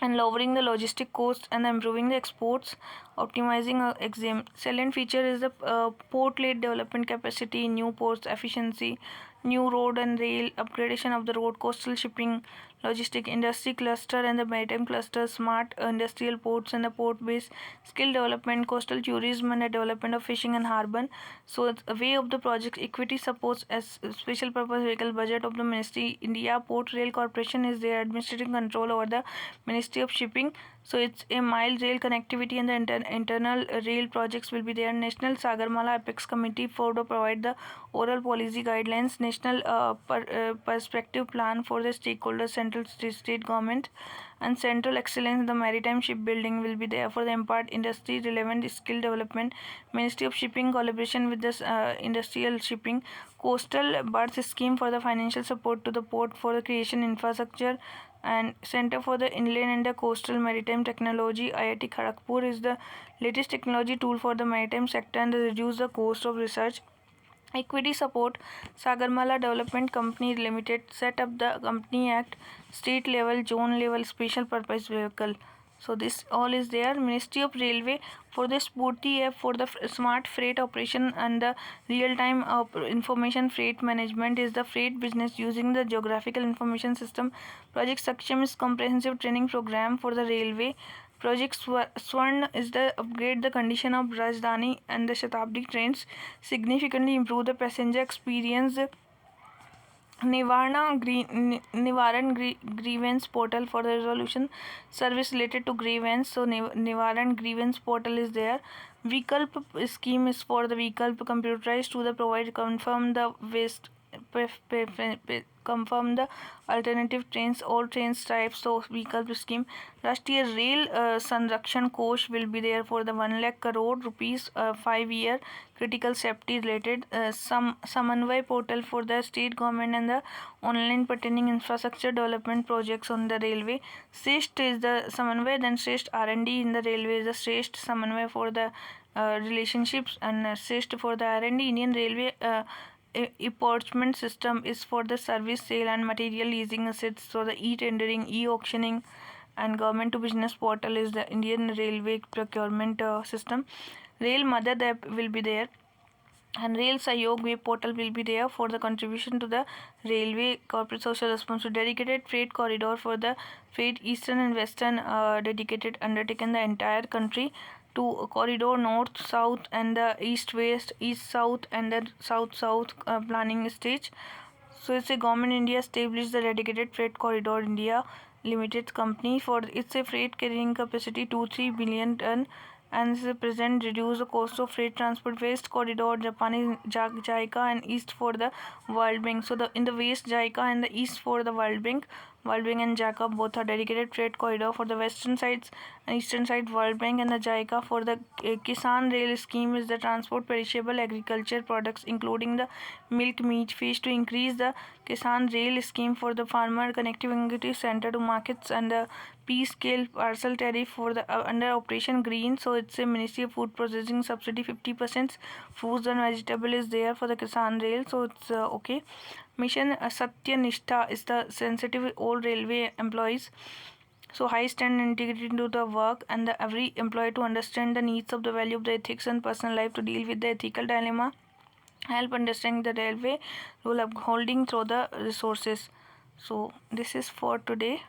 and lowering the logistic costs and improving the exports, optimizing exam. Salient feature is the port-led development capacity, new ports efficiency, new road and rail upgradation of the road, coastal shipping, logistic industry cluster and the maritime cluster, smart industrial ports and the port base, skill development, coastal tourism and the development of fishing and harbour. So it's a way of the project equity supports as special purpose vehicle budget of the ministry. India Port Rail Corporation is their administrative control over the Ministry of Shipping. So it's a mile rail connectivity, and the internal rail projects will be there. National Sagarmala Apex Committee for to provide the oral policy guidelines. National perspective plan for the stakeholders, central state government, and central excellence. The maritime shipbuilding will be there for the impart industry relevant skill development. Ministry of Shipping collaboration with the industrial shipping. Coastal berth scheme for the financial support to the port for the creation infrastructure. And Center for the Inland and the Coastal Maritime Technology, IIT Kharagpur, is the latest technology tool for the maritime sector and reduce the cost of research. Equity support, Sagarmala Development Company Limited set up the Company Act, state level, zone level, special purpose vehicle. So this all is there. Ministry of Railway for the Spurti app for the smart freight operation and the real-time information freight management is the freight business using the geographical information system. Project Saksham is comprehensive training program for the railway. Project Swarn is the upgrade the condition of Rajdhani and the Shatabdi trains, significantly improve the passenger experience. Nivaran grievance portal for the resolution service related to grievance. So Nivaran grievance portal is there. Vikalp scheme is for the Vikalp computerized to the provide confirm the waste confirm the alternative trains all trains types. So Vikalp scheme. Rashtriya Rail Sanrakshan Kosh will be there for the 1 lakh crore rupees 5-year critical safety related Samanvay portal for the state government and the online pertaining infrastructure development projects on the railway. Sresht is the Samanvay, then Sresht R&D in the railway is the Sresht Samanvay for the relationships, and Sresht for the R&D. Indian Railway apportionment system is for the service sale and material leasing assets. So the e-tendering, e-auctioning, and government to business portal is the Indian Railway procurement system. Rail Madad app will be there, and Rail Sahyog web portal will be there for the contribution to the railway corporate social responsibility. Dedicated freight corridor for the freight eastern and western dedicated undertaken the entire country to corridor north south and the east west east south and the south south planning stage. So it's a government India established the dedicated freight corridor India Limited company for its a freight carrying capacity 2-3 billion ton, and is present reduce the cost of freight transport. West corridor Japanese JICA and east for the World Bank. So the in the west JICA and the east for the World Bank. World Bank and JICA both are dedicated freight corridor for the western sides and eastern side. World Bank and the JICA for the Kisan Rail scheme is the transport perishable agriculture products including the milk, meat, fish to increase the Kisan Rail scheme for the farmer connectivity center to markets, and the P-scale parcel tariff for the under Operation Green. So it's a Ministry of Food Processing subsidy 50%. Foods and vegetable is there for the Kisan Rail. So it's okay. Mission Satya Nishtha is the sensitive all railway employees. So high standard integrity into the work, and the every employee to understand the needs of the value of the ethics and personal life to deal with the ethical dilemma. Help understanding the railway rule upholding through the resources. So this is for today.